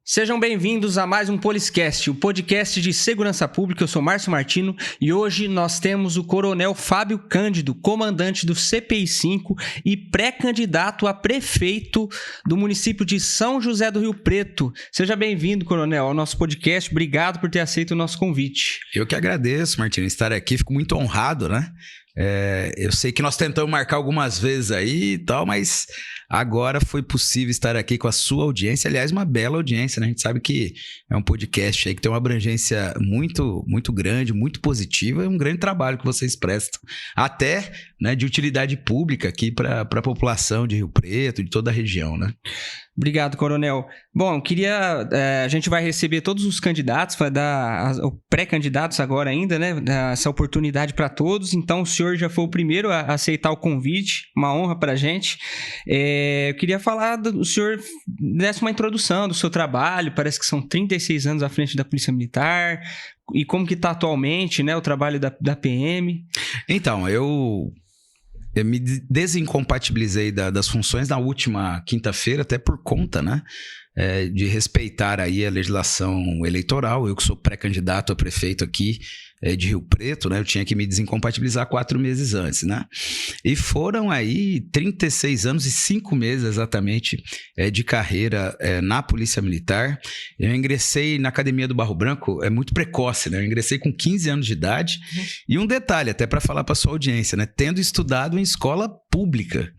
Sejam bem-vindos a mais um Poliscast, o podcast de segurança pública. Eu sou Márcio Martino e hoje nós temos o Coronel Fábio Cândido, comandante do CPI-5 e pré-candidato a prefeito do município de São José do Rio Preto. Seja bem-vindo, Coronel, ao nosso podcast. Obrigado por ter aceito o nosso convite. Eu que agradeço, Martino, estar aqui. Fico muito honrado, né? Eu sei que nós tentamos marcar algumas vezes aí e tal, mas agora foi possível estar aqui com a sua audiência. Aliás, uma bela audiência, né? A gente sabe que é um podcast aí que tem uma abrangência muito, muito grande, muito positiva. É um grande trabalho que vocês prestam, até, né, de utilidade pública aqui para a população de Rio Preto, de toda a região, né? Obrigado, Coronel. Bom, a gente vai receber todos os candidatos, vai dar pré-candidatos agora ainda, né? Dar essa oportunidade para todos. Então, o senhor já foi o primeiro a aceitar o convite, uma honra para a gente. Eu queria falar, o senhor desse uma introdução do seu trabalho, parece que são 36 anos à frente da Polícia Militar, e como que está atualmente, né, o trabalho da PM. Então, eu me desincompatibilizei das funções na última quinta-feira, até por conta, né, de respeitar aí a legislação eleitoral. Eu que sou pré-candidato a prefeito aqui de Rio Preto, né, eu tinha que me desincompatibilizar 4 meses antes, né? E foram aí 36 anos e 5 meses exatamente de carreira na Polícia Militar. Eu ingressei na Academia do Barro Branco, muito precoce, né? Eu ingressei com 15 anos de idade. E um detalhe, até para falar para sua audiência, né? Tendo estudado em escola pública.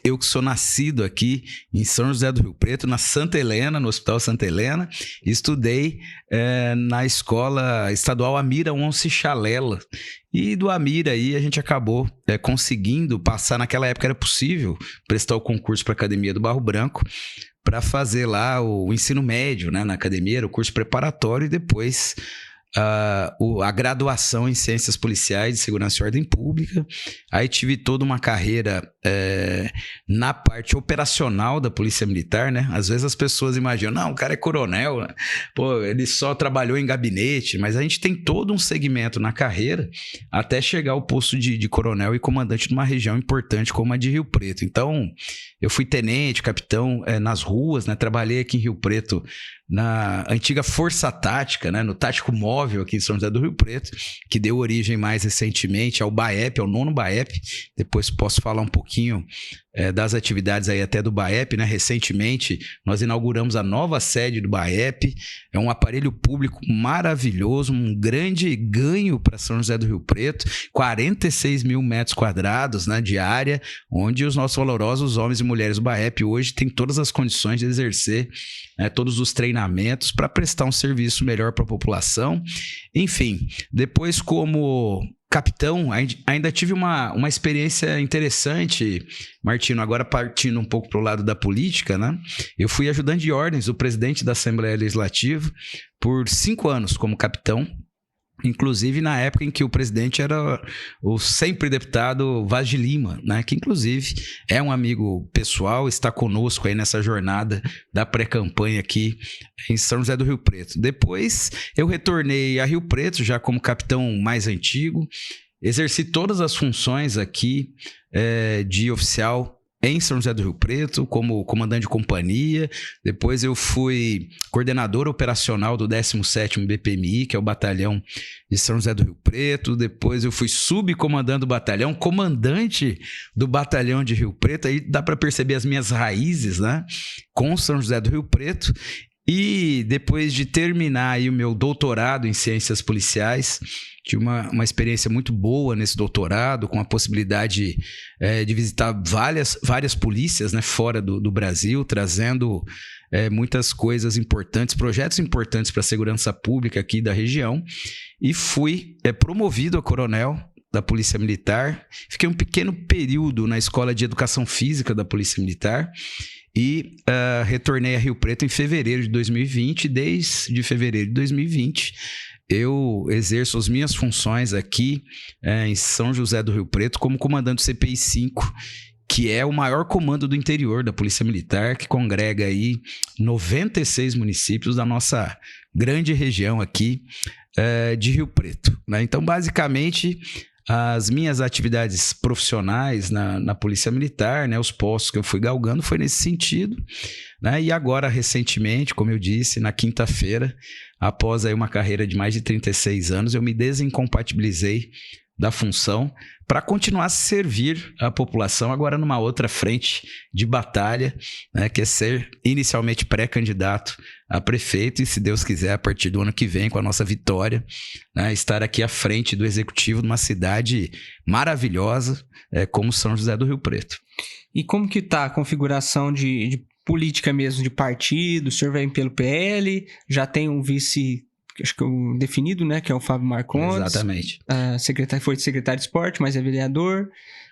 Eu que sou nascido aqui em São José do Rio Preto, na Santa Helena, no Hospital Santa Helena, estudei na Escola Estadual Amira Once Chalela. E do Amira aí a gente acabou conseguindo passar, naquela época era possível prestar o concurso para a Academia do Barro Branco, para fazer lá o ensino médio, né, na academia, era o curso preparatório e depois a graduação em Ciências Policiais de Segurança e Ordem Pública. Aí tive toda uma carreira na parte operacional da Polícia Militar, né? Às vezes as pessoas imaginam, não, o cara é coronel, né? Pô, ele só trabalhou em gabinete, mas a gente tem todo um segmento na carreira até chegar ao posto de coronel e comandante de uma região importante como a de Rio Preto. Então, eu fui tenente, capitão nas ruas, né? Trabalhei aqui em Rio Preto na antiga Força Tática, né, no Tático Móvel aqui em São José do Rio Preto, que deu origem mais recentemente ao BAEP, ao 9º BAEP. Depois posso falar um pouquinho das atividades aí até do BAEP, né? Recentemente nós inauguramos a nova sede do BAEP, é um aparelho público maravilhoso, um grande ganho para São José do Rio Preto, 46 mil metros quadrados, né, de área, onde os nossos valorosos homens e mulheres do BAEP hoje têm todas as condições de exercer todos os treinamentos para prestar um serviço melhor para a população. Enfim, depois como capitão, ainda tive uma experiência interessante, Martino, agora partindo um pouco para o lado da política, né? Eu fui ajudante de ordens do presidente da Assembleia Legislativa por 5 anos como capitão, inclusive na época em que o presidente era o sempre deputado Vaz de Lima, né? Que inclusive é um amigo pessoal, está conosco aí nessa jornada da pré-campanha aqui em São José do Rio Preto. Depois eu retornei a Rio Preto já como capitão mais antigo, exerci todas as funções aqui de oficial em São José do Rio Preto, como comandante de companhia. Depois eu fui coordenador operacional do 17º BPMI, que é o batalhão de São José do Rio Preto. Depois eu fui subcomandante do batalhão, comandante do batalhão de Rio Preto. Aí dá para perceber as minhas raízes, né, com São José do Rio Preto. E depois de terminar aí o meu doutorado em Ciências Policiais, tive uma experiência muito boa nesse doutorado, com a possibilidade de visitar várias polícias, né, fora do Brasil, trazendo muitas coisas importantes, projetos importantes para a segurança pública aqui da região. E fui promovido a coronel da Polícia Militar. Fiquei um pequeno período na Escola de Educação Física da Polícia Militar e retornei a Rio Preto em fevereiro de 2020. Desde fevereiro de 2020, eu exerço as minhas funções aqui em São José do Rio Preto como comandante do CPI-5, que é o maior comando do interior da Polícia Militar, que congrega aí 96 municípios da nossa grande região aqui de Rio Preto, né? Então, basicamente, as minhas atividades profissionais na Polícia Militar, né, os postos que eu fui galgando, foi nesse sentido, né, e agora, recentemente, como eu disse, na quinta-feira, após aí uma carreira de mais de 36 anos, eu me desincompatibilizei da função para continuar a servir a população agora numa outra frente de batalha, né, que é ser inicialmente pré-candidato a prefeito e, se Deus quiser, a partir do ano que vem, com a nossa vitória, né, estar aqui à frente do executivo de uma cidade maravilhosa como São José do Rio Preto. E como que está a configuração de política mesmo, de partido? O senhor vem pelo PL, já tem um vice, acho que definido, né, que é o Fábio Marcondes. Exatamente. Foi secretário de esporte, mas é vereador,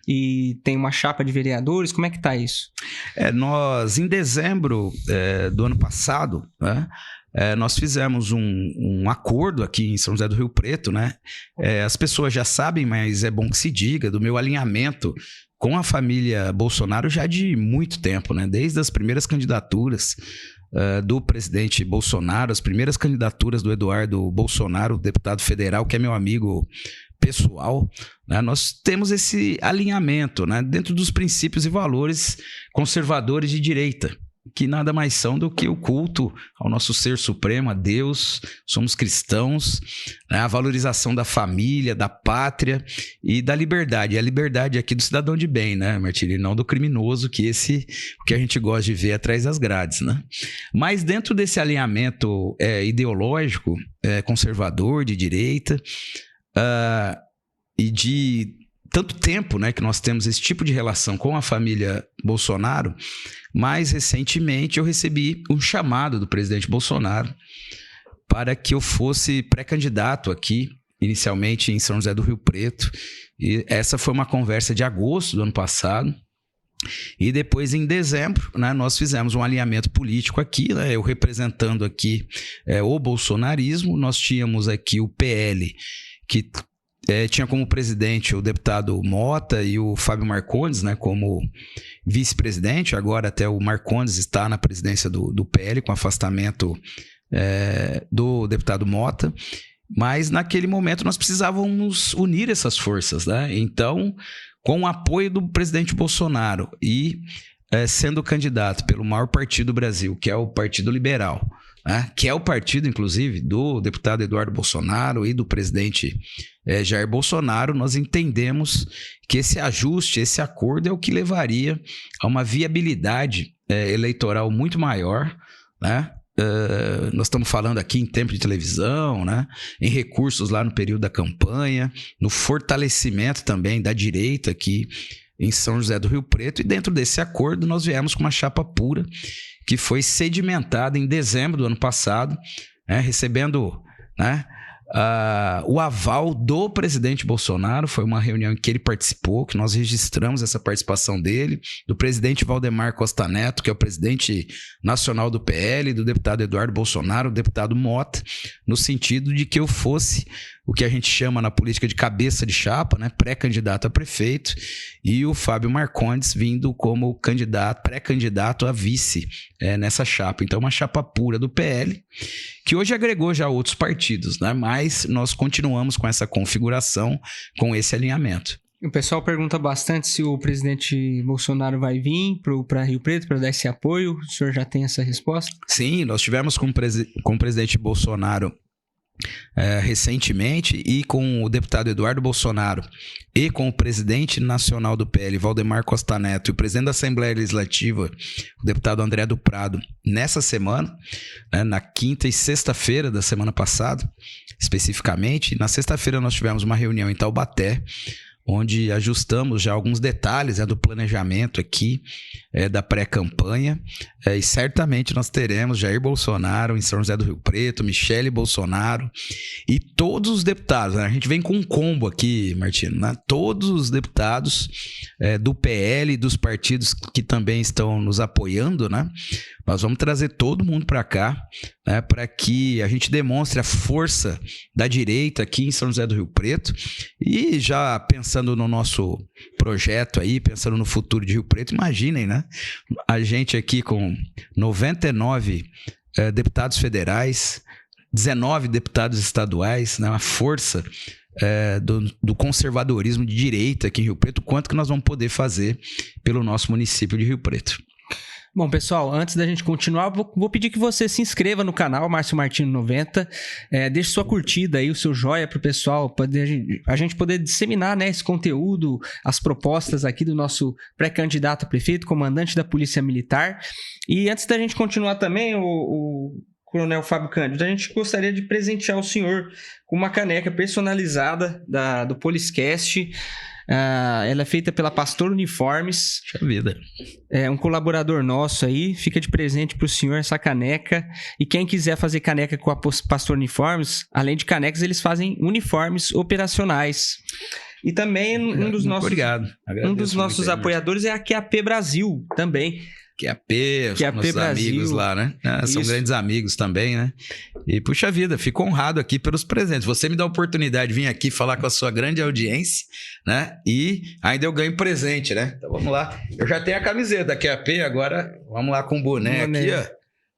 e tem uma chapa de vereadores. Como é que tá isso? Nós, em dezembro do ano passado, né, nós fizemos um acordo aqui em São José do Rio Preto, né? As pessoas já sabem, mas é bom que se diga, do meu alinhamento com a família Bolsonaro já de muito tempo, né? Desde as primeiras candidaturas do presidente Bolsonaro, as primeiras candidaturas do Eduardo Bolsonaro, deputado federal, que é meu amigo pessoal, né? Nós temos esse alinhamento, né, dentro dos princípios e valores conservadores de direita, que nada mais são do que o culto ao nosso ser supremo, a Deus, somos cristãos, né? A valorização da família, da pátria e da liberdade. E a liberdade aqui do cidadão de bem, né, Martírio? E não do criminoso, que o que a gente gosta de ver atrás das grades, né? Mas dentro desse alinhamento ideológico, conservador, de direita, e de tanto tempo, né, que nós temos esse tipo de relação com a família Bolsonaro, mais recentemente eu recebi um chamado do presidente Bolsonaro para que eu fosse pré-candidato aqui, inicialmente em São José do Rio Preto, e essa foi uma conversa de agosto do ano passado, e depois em dezembro, né, nós fizemos um alinhamento político aqui, né, eu representando aqui o bolsonarismo, nós tínhamos aqui o PL, que tinha como presidente o deputado Mota e o Fábio Marcondes, né, como vice-presidente. Agora até o Marcondes está na presidência do PL, com afastamento do deputado Mota. Mas naquele momento nós precisávamos unir essas forças, né? Então, com o apoio do presidente Bolsonaro e sendo candidato pelo maior partido do Brasil, que é o Partido Liberal, que é o partido, inclusive, do deputado Eduardo Bolsonaro e do presidente Jair Bolsonaro, nós entendemos que esse ajuste, esse acordo é o que levaria a uma viabilidade eleitoral muito maior, né? Nós estamos falando aqui em tempo de televisão, né? Em recursos lá no período da campanha, no fortalecimento também da direita aqui em São José do Rio Preto, e dentro desse acordo nós viemos com uma chapa pura que foi sedimentada em dezembro do ano passado, recebendo, né, o aval do presidente Bolsonaro. Foi uma reunião em que ele participou, que nós registramos essa participação dele, do presidente Valdemar Costa Neto, que é o presidente nacional do PL, do deputado Eduardo Bolsonaro, do deputado Mota, no sentido de que eu fosse o que a gente chama na política de cabeça de chapa, né, pré-candidato a prefeito, e o Fábio Marcondes vindo como pré-candidato a vice nessa chapa. Então, uma chapa pura do PL, que hoje agregou já outros partidos, né, mas nós continuamos com essa configuração, com esse alinhamento. O pessoal pergunta bastante se o presidente Bolsonaro vai vir para Rio Preto para dar esse apoio. O senhor já tem essa resposta? Sim, nós tivemos com o presidente Bolsonaro recentemente, e com o deputado Eduardo Bolsonaro e com o presidente nacional do PL, Valdemar Costa Neto, e o presidente da Assembleia Legislativa, o deputado André do Prado, nessa semana, né, na quinta e sexta-feira da semana passada, especificamente. Na sexta-feira nós tivemos uma reunião em Taubaté, onde ajustamos já alguns detalhes do planejamento aqui da pré-campanha, e certamente nós teremos Jair Bolsonaro em São José do Rio Preto, Michele Bolsonaro e todos os deputados, né? A gente vem com um combo aqui, Martino, né? Todos os deputados do PL e dos partidos que também estão nos apoiando, né? Nós vamos trazer todo mundo para cá, né, para que a gente demonstre a força da direita aqui em São José do Rio Preto. E já pensando no nosso projeto aí, pensando no futuro de Rio Preto, imaginem, né? A gente aqui com 99 deputados federais, 19 deputados estaduais, né, uma força do conservadorismo de direita aqui em Rio Preto, quanto que nós vamos poder fazer pelo nosso município de Rio Preto. Bom, pessoal, antes da gente continuar, vou pedir que você se inscreva no canal Márcio Martino 90, deixe sua curtida aí, o seu joia para o pessoal, a gente poder disseminar, né, esse conteúdo, as propostas aqui do nosso pré-candidato a prefeito, comandante da Polícia Militar. E antes da gente continuar também, o Coronel Fábio Cândido, a gente gostaria de presentear o senhor com uma caneca personalizada do Poliscast. Ela é feita pela Pastor Uniformes. Puxa vida. É um colaborador nosso aí. Fica de presente pro senhor essa caneca. E quem quiser fazer caneca com a Pastor Uniformes, além de canecas, eles fazem uniformes operacionais. E também um dos nossos apoiadores é a QAP Brasil também. QAP, os nossos amigos lá, né? São grandes amigos também, né? E, puxa vida, fico honrado aqui pelos presentes. Você me dá a oportunidade de vir aqui falar com a sua grande audiência, né? E ainda eu ganho presente, né? Então, vamos lá. Eu já tenho a camiseta da QAP, agora vamos lá com o boné aqui, ó.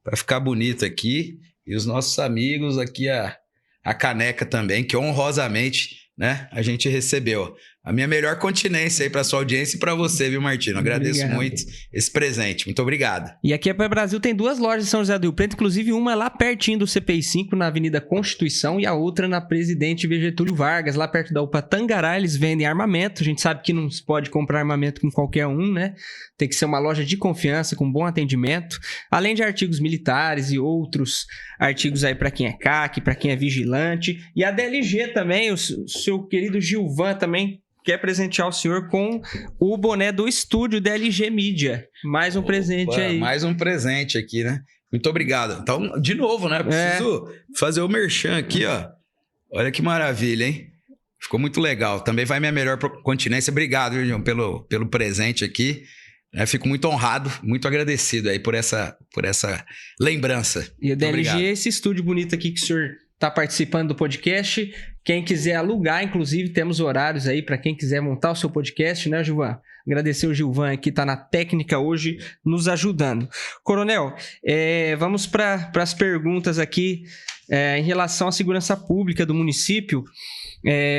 Pra ficar bonito aqui. E os nossos amigos aqui, a caneca também, que honrosamente, né, a gente recebeu. A minha melhor continência aí para sua audiência e para você, viu, Martino? Agradeço muito esse presente. Muito obrigado. E aqui a Brasil tem 2 lojas em São José do Rio Preto, inclusive uma é lá pertinho do CPI 5, na Avenida Constituição, e a outra na Presidente Getúlio Vargas, lá perto da UPA Tangará. Eles vendem armamento. A gente sabe que não se pode comprar armamento com qualquer um, né? Tem que ser uma loja de confiança, com bom atendimento, além de artigos militares e outros artigos aí para quem é CAC, para quem é vigilante. E a DLG também, o seu querido Gilvan também quer presentear o senhor com o boné do estúdio DLG Mídia. Mais um presente aí. Mais um presente aqui, né? Muito obrigado. Então, de novo, né? Preciso fazer o merchan aqui, ó. Olha que maravilha, hein? Ficou muito legal. Também vai minha melhor continência. Obrigado, João, pelo presente aqui. Fico muito honrado, muito agradecido aí por essa lembrança. E a DLG é esse estúdio bonito aqui que o senhor está participando do podcast. Quem quiser alugar, inclusive, temos horários aí para quem quiser montar o seu podcast, né, Gilvan? Agradecer o Gilvan que está na técnica hoje, nos ajudando. Coronel, vamos para as perguntas aqui em relação à segurança pública do município.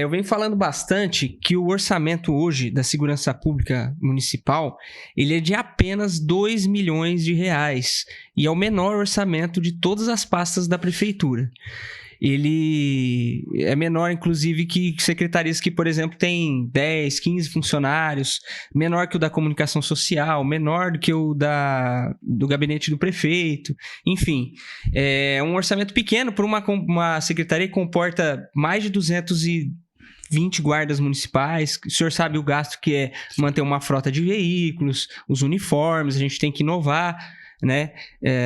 Eu venho falando bastante que o orçamento hoje da segurança pública municipal, ele é de apenas 2 milhões de reais e é o menor orçamento de todas as pastas da prefeitura. Ele é menor, inclusive, que secretarias que, por exemplo, tem 10, 15 funcionários, menor que o da comunicação social, menor do que o do gabinete do prefeito, enfim. É um orçamento pequeno para uma secretaria que comporta mais de 220 guardas municipais. O senhor sabe o gasto que é manter uma frota de veículos, os uniformes, a gente tem que inovar, né?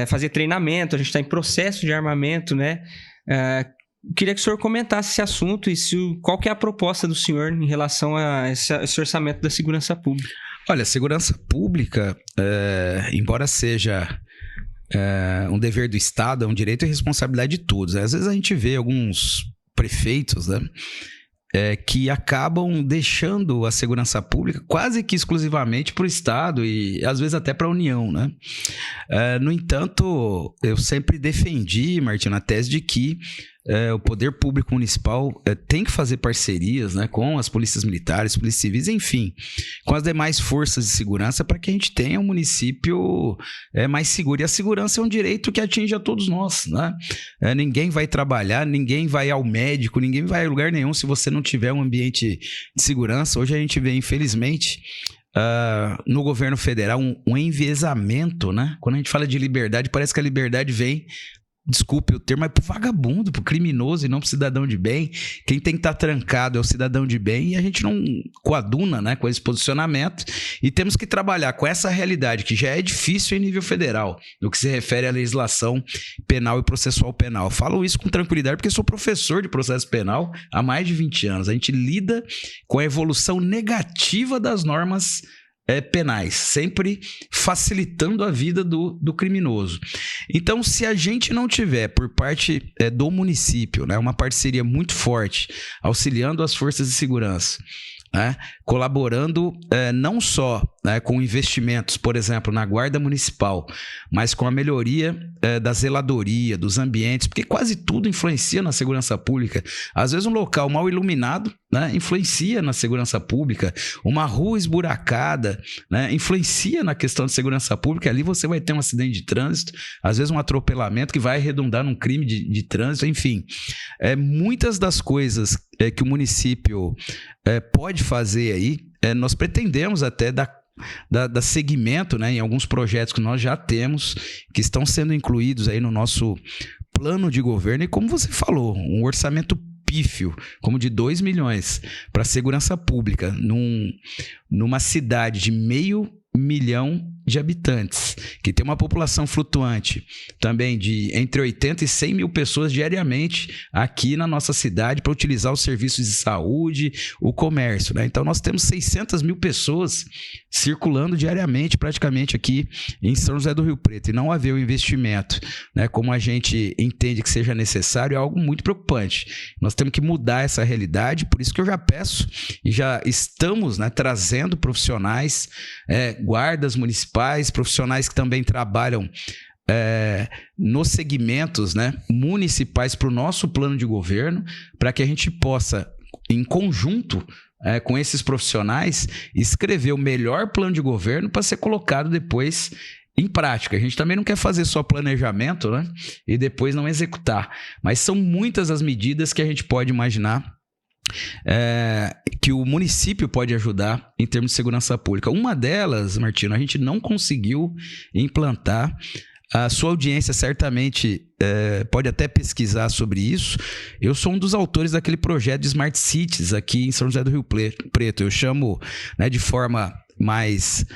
Fazer treinamento, a gente está em processo de armamento, né? Queria que o senhor comentasse esse assunto e qual que é a proposta do senhor em relação a esse orçamento da segurança pública. Olha, a segurança pública, embora seja um dever do Estado, é um direito e responsabilidade de todos. Às vezes a gente vê alguns prefeitos, né, que acabam deixando a segurança pública quase que exclusivamente para o Estado e às vezes até para a União, né? No entanto, eu sempre defendi, Martino, a tese de que o poder público municipal tem que fazer parcerias, né, com as polícias militares, polícias civis, enfim, com as demais forças de segurança para que a gente tenha um município mais seguro. E a segurança é um direito que atinge a todos nós, né? Ninguém vai trabalhar, ninguém vai ao médico, ninguém vai a lugar nenhum se você não tiver um ambiente de segurança. Hoje a gente vê, infelizmente, no governo federal um enviesamento, né? Quando a gente fala de liberdade, parece que a liberdade vem, desculpe o termo, mas pro vagabundo, pro criminoso e não pro cidadão de bem. Quem tem que estar trancado é o cidadão de bem e a gente não coaduna, né, com esse posicionamento, e temos que trabalhar com essa realidade que já é difícil em nível federal, no que se refere à legislação penal e processual penal. Falo isso com tranquilidade porque sou professor de processo penal há mais de 20 anos. A gente lida com a evolução negativa das normas penais, sempre facilitando a vida do criminoso. Então, se a gente não tiver por parte do município, né, uma parceria muito forte, auxiliando as forças de segurança, né, colaborando não só, né, com investimentos, por exemplo, na guarda municipal, mas com a melhoria da zeladoria, dos ambientes, porque quase tudo influencia na segurança pública. Às vezes um local mal iluminado, né, influencia na segurança pública. Uma rua esburacada, né, influencia na questão de segurança pública. Ali você vai ter um acidente de trânsito, às vezes um atropelamento que vai redundar num crime de trânsito, enfim. Muitas das coisas que o município pode fazer aí, nós pretendemos até dar seguimento, né, em alguns projetos que nós já temos, que estão sendo incluídos aí no nosso plano de governo, e como você falou, um orçamento pífio, como de 2 milhões para segurança pública, numa cidade de 500 mil de habitantes, que tem uma população flutuante também de entre 80 e 100 mil pessoas diariamente aqui na nossa cidade para utilizar os serviços de saúde, o comércio, né? Então nós temos 600 mil pessoas circulando diariamente praticamente aqui em São José do Rio Preto, e não haver o investimento, né, como a gente entende que seja necessário, é algo muito preocupante. Nós temos que mudar essa realidade, por isso que eu já peço e já estamos, né, trazendo profissionais, guardas municipais, profissionais que também trabalham nos segmentos, né, municipais para o nosso plano de governo, para que a gente possa, em conjunto com esses profissionais, escrever o melhor plano de governo para ser colocado depois em prática. A gente também não quer fazer só planejamento, né, e depois não executar, mas são muitas as medidas que a gente pode imaginar que o município pode ajudar em termos de segurança pública. Uma delas, Martino, a gente não conseguiu implantar. A sua audiência certamente pode até pesquisar sobre isso. Eu sou um dos autores daquele projeto de Smart Cities aqui em São José do Rio Preto. Eu chamo, né, de forma mais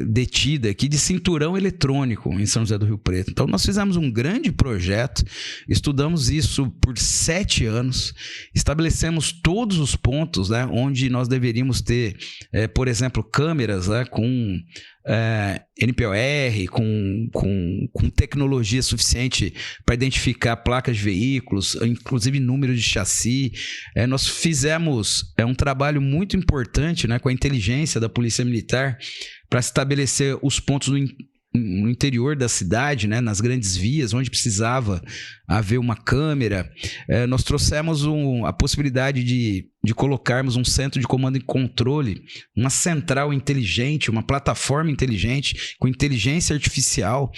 detida aqui, de cinturão eletrônico em São José do Rio Preto. Então nós fizemos um grande projeto, estudamos isso por 7 anos, estabelecemos todos os pontos, né, onde nós deveríamos ter, por exemplo, câmeras, né, com NPOR, com tecnologia suficiente para identificar placas de veículos, inclusive número de chassi. Nós fizemos um trabalho muito importante, né, com a inteligência da Polícia Militar para estabelecer os pontos no interior da cidade, né, nas grandes vias, onde precisava haver uma câmera. Nós trouxemos a possibilidade de colocarmos um centro de comando e controle, uma central inteligente, uma plataforma inteligente, com inteligência artificial,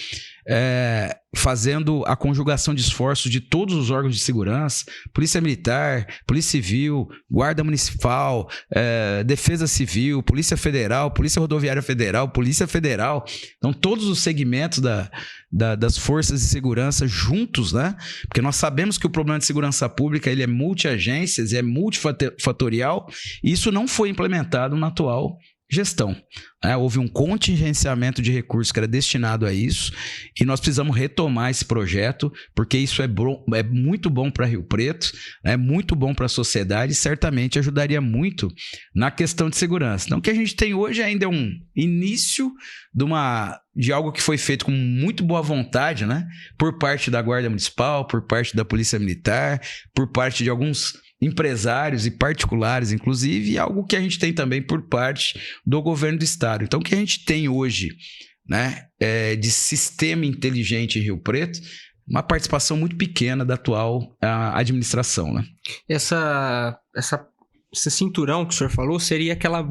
fazendo a conjugação de esforços de todos os órgãos de segurança, Polícia Militar, Polícia Civil, Guarda Municipal, Defesa Civil, Polícia Federal, Polícia Rodoviária Federal, Polícia Federal. Então, todos os segmentos das forças de segurança juntos, né? Porque nós sabemos que o problema de segurança pública ele é multi-agências, é multifatorial, e isso não foi implementado na atual gestão. Houve um contingenciamento de recursos que era destinado a isso, e nós precisamos retomar esse projeto, porque isso é muito bom para Rio Preto, é muito bom para a sociedade, e certamente ajudaria muito na questão de segurança. Então, o que a gente tem hoje ainda é um início de algo que foi feito com muito boa vontade, né, por parte da Guarda Municipal, por parte da Polícia Militar, por parte de alguns empresários e particulares, inclusive, e algo que a gente tem também por parte do governo do estado. Então, o que a gente tem hoje, né, de sistema inteligente em Rio Preto, uma participação muito pequena da atual administração, né? Esse cinturão que o senhor falou seria aquela...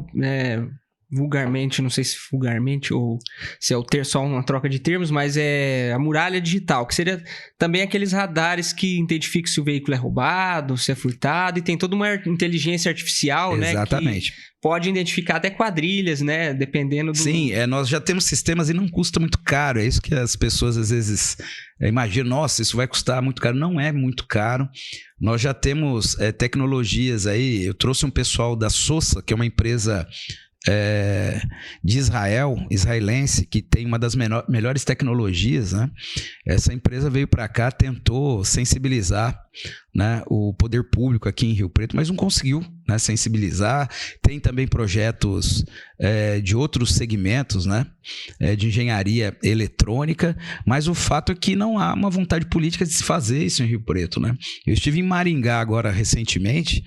vulgarmente, não sei se vulgarmente ou se é só uma troca de termos, mas é a muralha digital, que seria também aqueles radares que identificam se o veículo é roubado, se é furtado, e tem toda uma inteligência artificial, exatamente, né, que pode identificar até quadrilhas, né, dependendo do... Sim, nós já temos sistemas e não custa muito caro, é isso que as pessoas às vezes imaginam, nossa, isso vai custar muito caro. Não é muito caro, nós já temos tecnologias aí. Eu trouxe um pessoal da Sosa, que é uma empresa de israelense, que tem uma das melhores tecnologias, né? Essa empresa veio para cá, tentou sensibilizar, né, o poder público aqui em Rio Preto, mas não conseguiu, né, sensibilizar. Tem também projetos de outros segmentos, né, de engenharia eletrônica, mas o fato é que não há uma vontade política de se fazer isso em Rio Preto, né? Eu estive em Maringá agora recentemente,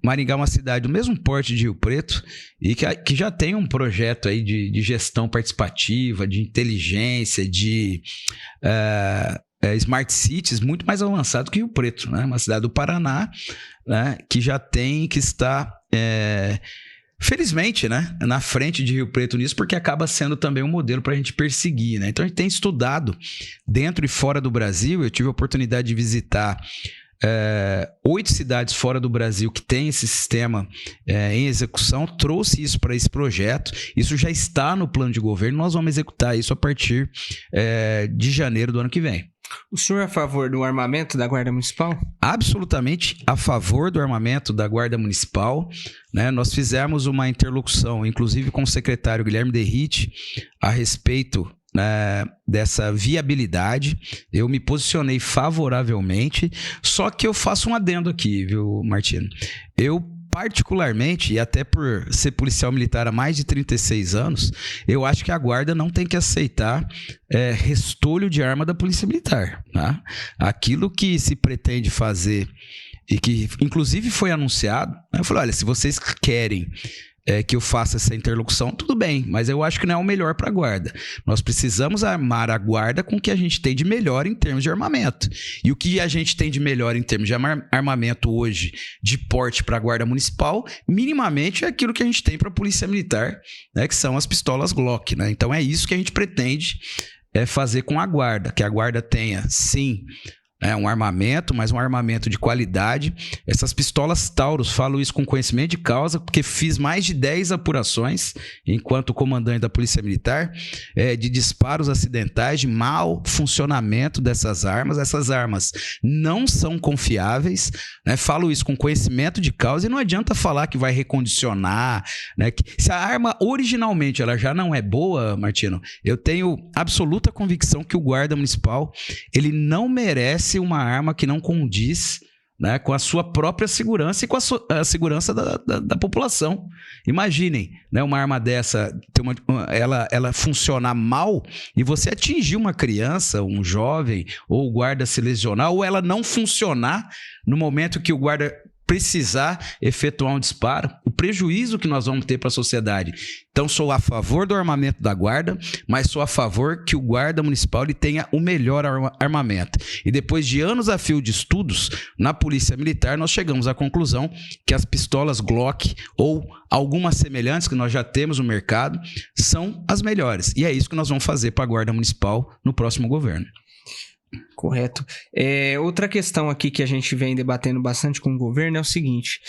Maringá é uma cidade do mesmo porte de Rio Preto e que já tem um projeto aí de gestão participativa, de inteligência, de smart cities muito mais avançado que Rio Preto, né? Uma cidade do Paraná, né? Que está felizmente, né, na frente de Rio Preto nisso, porque acaba sendo também um modelo para a gente perseguir, né? Então a gente tem estudado dentro e fora do Brasil. Eu tive a oportunidade de visitar 8 cidades fora do Brasil que tem esse sistema em execução, trouxe isso para esse projeto. Isso já está no plano de governo, nós vamos executar isso a partir de janeiro do ano que vem. O senhor é a favor do armamento da Guarda Municipal? Absolutamente a favor do armamento da Guarda Municipal, né? Nós fizemos uma interlocução, inclusive com o secretário Guilherme Derrite, a respeito dessa viabilidade. Eu me posicionei favoravelmente, só que eu faço um adendo aqui, viu, Martino? Eu particularmente, e até por ser policial militar há mais de 36 anos, eu acho que a guarda não tem que aceitar restolho de arma da polícia militar, tá? Aquilo que se pretende fazer e que inclusive foi anunciado, eu falei, olha, se vocês querem que eu faça essa interlocução, tudo bem, mas eu acho que não é o melhor para a guarda. Nós precisamos armar a guarda com o que a gente tem de melhor em termos de armamento. E o que a gente tem de melhor em termos de armamento hoje, de porte para a guarda municipal, minimamente é aquilo que a gente tem para a polícia militar, né, que são as pistolas Glock, né? Então é isso que a gente pretende fazer com a guarda, que a guarda tenha, sim, um armamento, mas um armamento de qualidade. Essas pistolas Taurus, falo isso com conhecimento de causa, porque fiz mais de 10 apurações enquanto comandante da Polícia Militar, de disparos acidentais, de mau funcionamento dessas armas. Essas armas não são confiáveis, né? Falo isso com conhecimento de causa e não adianta falar que vai recondicionar, né? Se a arma originalmente ela já não é boa, Martino, eu tenho absoluta convicção que o guarda municipal ele não merece uma arma que não condiz, né, com a sua própria segurança e com a segurança da população. Imaginem, né, uma arma dessa, ela funcionar mal e você atingir uma criança, um jovem, ou o guarda se lesionar, ou ela não funcionar no momento que o guarda precisar efetuar um disparo, o prejuízo que nós vamos ter para a sociedade. Então, sou a favor do armamento da guarda, mas sou a favor que o guarda municipal ele tenha o melhor armamento. E depois de anos a fio de estudos na Polícia Militar, nós chegamos à conclusão que as pistolas Glock ou algumas semelhantes que nós já temos no mercado são as melhores. E é isso que nós vamos fazer para a Guarda Municipal no próximo governo. Correto. Outra questão aqui que a gente vem debatendo bastante com o governo é o seguinte: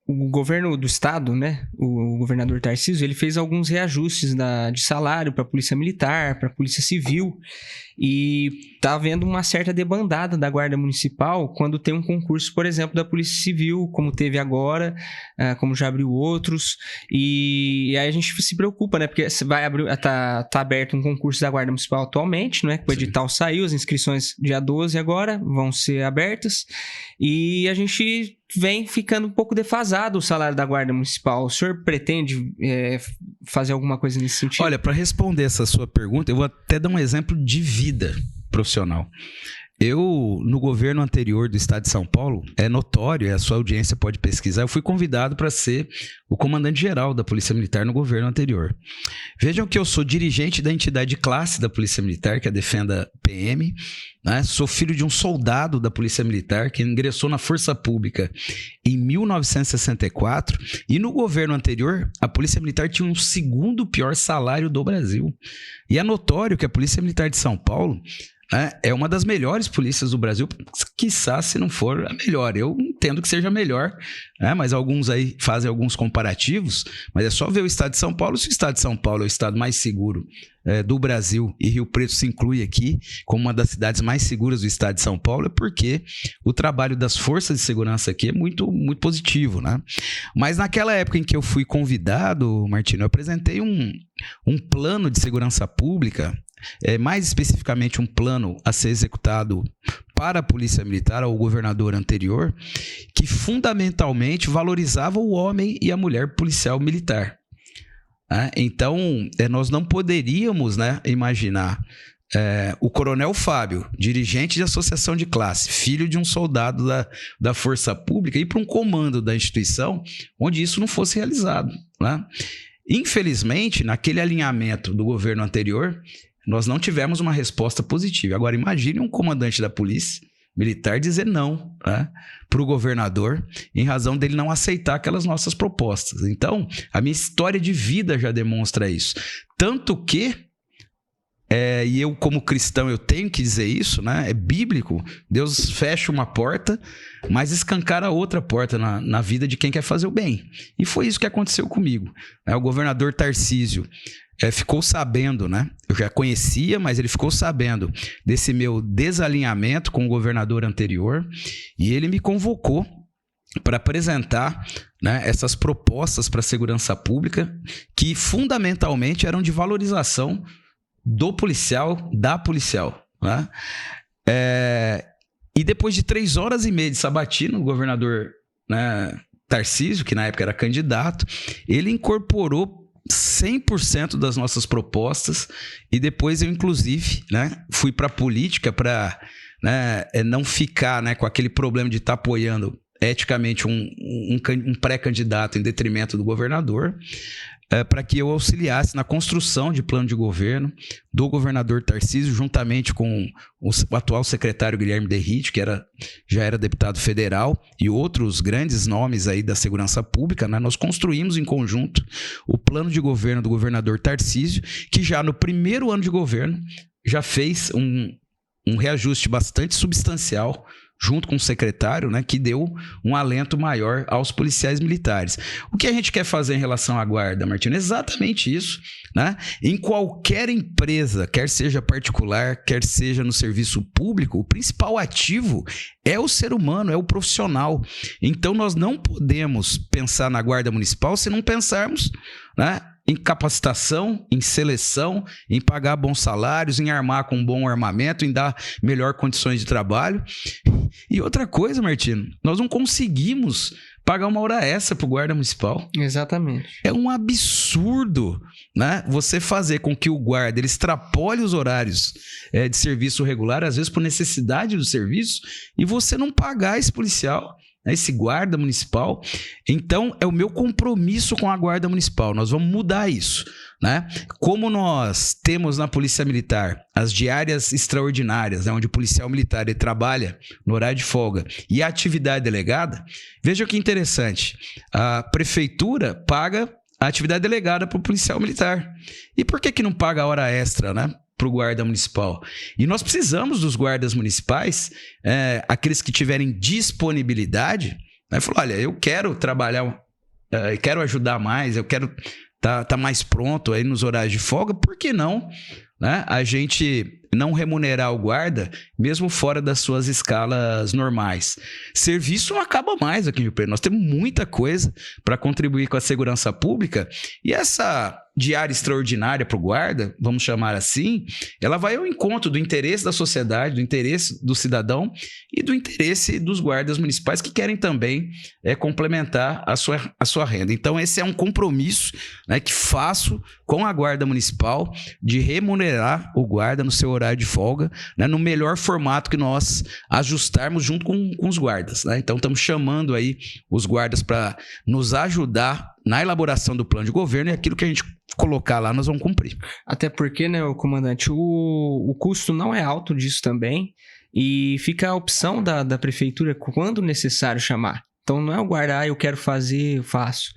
o governo do estado, né, o governador Tarcísio, ele fez alguns reajustes de salário para a Polícia Militar, para a Polícia Civil, e está havendo uma certa debandada da Guarda Municipal quando tem um concurso, por exemplo, da Polícia Civil, como teve agora, como já abriu outros, e aí a gente se preocupa, né, porque vai abrir, tá aberto um concurso da Guarda Municipal atualmente, né, o edital saiu, as inscrições dia 12 agora vão ser abertas, e a gente vem ficando um pouco defasado o salário da Guarda Municipal. O senhor pretende fazer alguma coisa nesse sentido? Olha, para responder essa sua pergunta, eu vou até dar um exemplo de vida profissional. Eu, no governo anterior do estado de São Paulo, é notório, a sua audiência pode pesquisar, eu fui convidado para ser o comandante-geral da Polícia Militar no governo anterior. Vejam que eu sou dirigente da entidade de classe da Polícia Militar, que é a Defenda PM, né? Sou filho de um soldado da Polícia Militar que ingressou na Força Pública em 1964 e no governo anterior a Polícia Militar tinha o segundo pior salário do Brasil. E é notório que a Polícia Militar de São Paulo é uma das melhores polícias do Brasil, quiçá se não for a melhor. Eu entendo que seja melhor, mas alguns aí fazem alguns comparativos, mas é só ver o estado de São Paulo. Se o estado de São Paulo é o estado mais seguro do Brasil e Rio Preto se inclui aqui como uma das cidades mais seguras do estado de São Paulo, é porque o trabalho das forças de segurança aqui é muito, muito positivo, né? Mas naquela época em que eu fui convidado, Martino, eu apresentei um plano de segurança pública, mais especificamente um plano a ser executado para a Polícia Militar, ao governador anterior, que fundamentalmente valorizava o homem e a mulher policial militar. Então, nós não poderíamos, imaginar o coronel Fábio, dirigente de associação de classe, filho de um soldado da Força Pública, ir para um comando da instituição onde isso não fosse realizado, né? Infelizmente, naquele alinhamento do governo anterior, nós não tivemos uma resposta positiva. Agora, imagine um comandante da polícia militar dizer não, né, para o governador em razão dele não aceitar aquelas nossas propostas. Então, a minha história de vida já demonstra isso. Tanto que e eu, como cristão, eu tenho que dizer isso, né? É bíblico. Deus fecha uma porta, mas escancara outra porta na vida de quem quer fazer o bem. E foi isso que aconteceu comigo. O governador Tarcísio ficou sabendo, né? Eu já conhecia, mas ele ficou sabendo desse meu desalinhamento com o governador anterior, e ele me convocou para apresentar, né, essas propostas para a segurança pública que fundamentalmente eram de valorização do policial, da policial, né? E depois de 3 horas e meia de sabatina, o governador, né, Tarcísio, que na época era candidato, ele incorporou 100% das nossas propostas, e depois eu, inclusive, né, fui para a política para, né, não ficar, né, com aquele problema de estar apoiando eticamente um pré-candidato em detrimento do governador, para que eu auxiliasse na construção de plano de governo do governador Tarcísio, juntamente com o atual secretário Guilherme Derrite, que já era deputado federal, e outros grandes nomes aí da segurança pública, né? Nós construímos em conjunto o plano de governo do governador Tarcísio, que já no primeiro ano de governo já fez um reajuste bastante substancial junto com o secretário, né, que deu um alento maior aos policiais militares. O que a gente quer fazer em relação à guarda, Martino? Exatamente isso, né? Em qualquer empresa, quer seja particular, quer seja no serviço público, o principal ativo é o ser humano, é o profissional. Então nós não podemos pensar na guarda municipal se não pensarmos, né, em capacitação, em seleção, em pagar bons salários, em armar com bom armamento, em dar melhor condições de trabalho. E outra coisa, Martino, nós não conseguimos pagar uma hora extra para o guarda municipal. Exatamente. É um absurdo, né? Você fazer com que o guarda ele extrapole os horários de serviço regular, às vezes por necessidade do serviço, e você não pagar esse policial, esse guarda municipal. Então, é o meu compromisso com a guarda municipal. Nós vamos mudar isso, né? Como nós temos na Polícia Militar as diárias extraordinárias, né, onde o policial militar ele trabalha no horário de folga, e a atividade delegada, veja que interessante, a prefeitura paga a atividade delegada para o policial militar. E por que não paga a hora extra, né, para o guarda municipal? E nós precisamos dos guardas municipais, aqueles que tiverem disponibilidade, né, falar, olha, eu quero trabalhar, eu quero ajudar mais, eu quero tá mais pronto aí nos horários de folga, por que não, né, a gente não remunerar o guarda, mesmo fora das suas escalas normais? Serviço não acaba mais aqui em Rio Preto. Nós temos muita coisa para contribuir com a segurança pública, e essa diária extraordinária para o guarda, vamos chamar assim, ela vai ao encontro do interesse da sociedade, do interesse do cidadão e do interesse dos guardas municipais, que querem também complementar a sua renda. Então, esse é um compromisso, né, que faço com a guarda municipal, de remunerar o guarda no seu horário de folga, né, no melhor formato que nós ajustarmos junto com os guardas, né? Então, estamos chamando aí os guardas para nos ajudar na elaboração do plano de governo, e aquilo que a gente colocar lá, nós vamos cumprir. Até porque, né, comandante, o custo não é alto disso também, e fica a opção da prefeitura quando necessário chamar. Então não é o guarda, eu quero fazer, eu faço.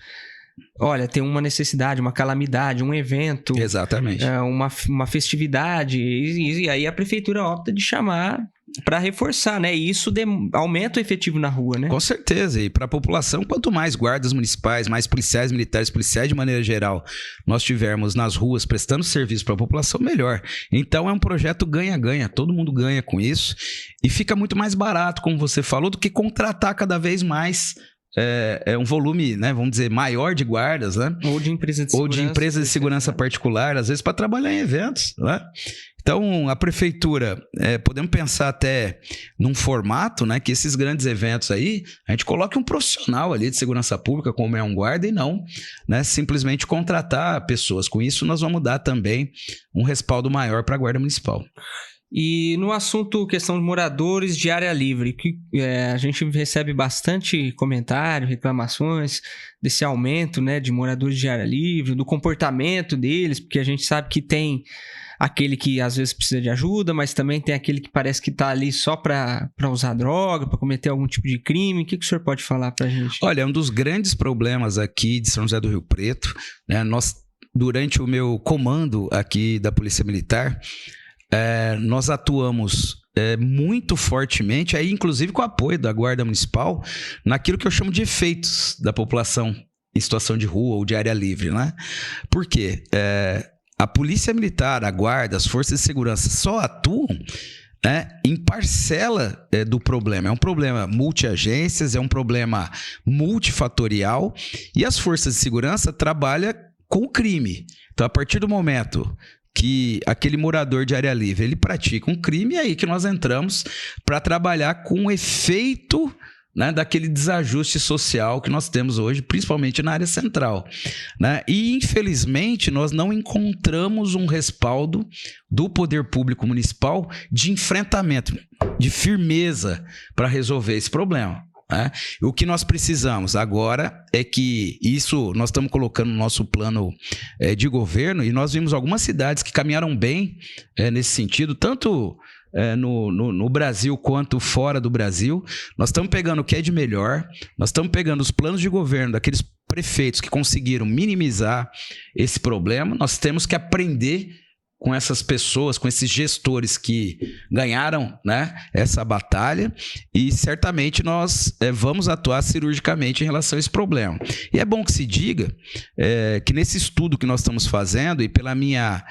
Olha, tem uma necessidade, uma calamidade, um evento. Exatamente. Uma festividade, e aí a prefeitura opta de chamar para reforçar, né? E isso aumenta o efetivo na rua, né? Com certeza. E para a população, quanto mais guardas municipais, mais policiais militares, policiais de maneira geral, nós tivermos nas ruas prestando serviço para a população, melhor. Então é um projeto ganha-ganha. Todo mundo ganha com isso. E fica muito mais barato, como você falou, do que contratar cada vez mais um volume, né, vamos dizer, maior de guardas, né? Ou de empresas de segurança. Ou de empresas de segurança particular, às vezes para trabalhar em eventos, né? Então, a prefeitura, podemos pensar até num formato, né, que esses grandes eventos aí, a gente coloque um profissional ali de segurança pública, como é um guarda, e não, né, simplesmente contratar pessoas. Com isso, nós vamos dar também um respaldo maior para a Guarda Municipal. E no assunto questão de moradores de área livre, que a gente recebe bastante comentário, reclamações desse aumento, né, de moradores de área livre, do comportamento deles, porque a gente sabe que tem aquele que às vezes precisa de ajuda, mas também tem aquele que parece que está ali só para usar droga, para cometer algum tipo de crime. O que o senhor pode falar para a gente? Olha, um dos grandes problemas aqui de São José do Rio Preto, né, durante o meu comando aqui da Polícia Militar, nós atuamos muito fortemente, aí, inclusive com o apoio da Guarda Municipal, naquilo que eu chamo de efeitos da população em situação de rua ou de área livre, né? Por quê? A Polícia Militar, a Guarda, as Forças de Segurança só atuam, né, em parcela do problema. É um problema multi-agências, é um problema multifatorial, e as Forças de Segurança trabalham com o crime. Então, a partir do momento que aquele morador de área livre ele pratica um crime, é aí que nós entramos para trabalhar com o efeito, né, daquele desajuste social que nós temos hoje, principalmente na área central, né? E, infelizmente, nós não encontramos um respaldo do poder público municipal de enfrentamento, de firmeza para resolver esse problema. O que nós precisamos agora é que isso nós estamos colocando no nosso plano de governo, e nós vimos algumas cidades que caminharam bem nesse sentido, tanto no Brasil quanto fora do Brasil. Nós estamos pegando o que é de melhor, nós estamos pegando os planos de governo daqueles prefeitos que conseguiram minimizar esse problema. Nós temos que aprender com essas pessoas, com esses gestores que ganharam, né, essa batalha, e certamente nós vamos atuar cirurgicamente em relação a esse problema. E é bom que se diga que nesse estudo que nós estamos fazendo, e pela minha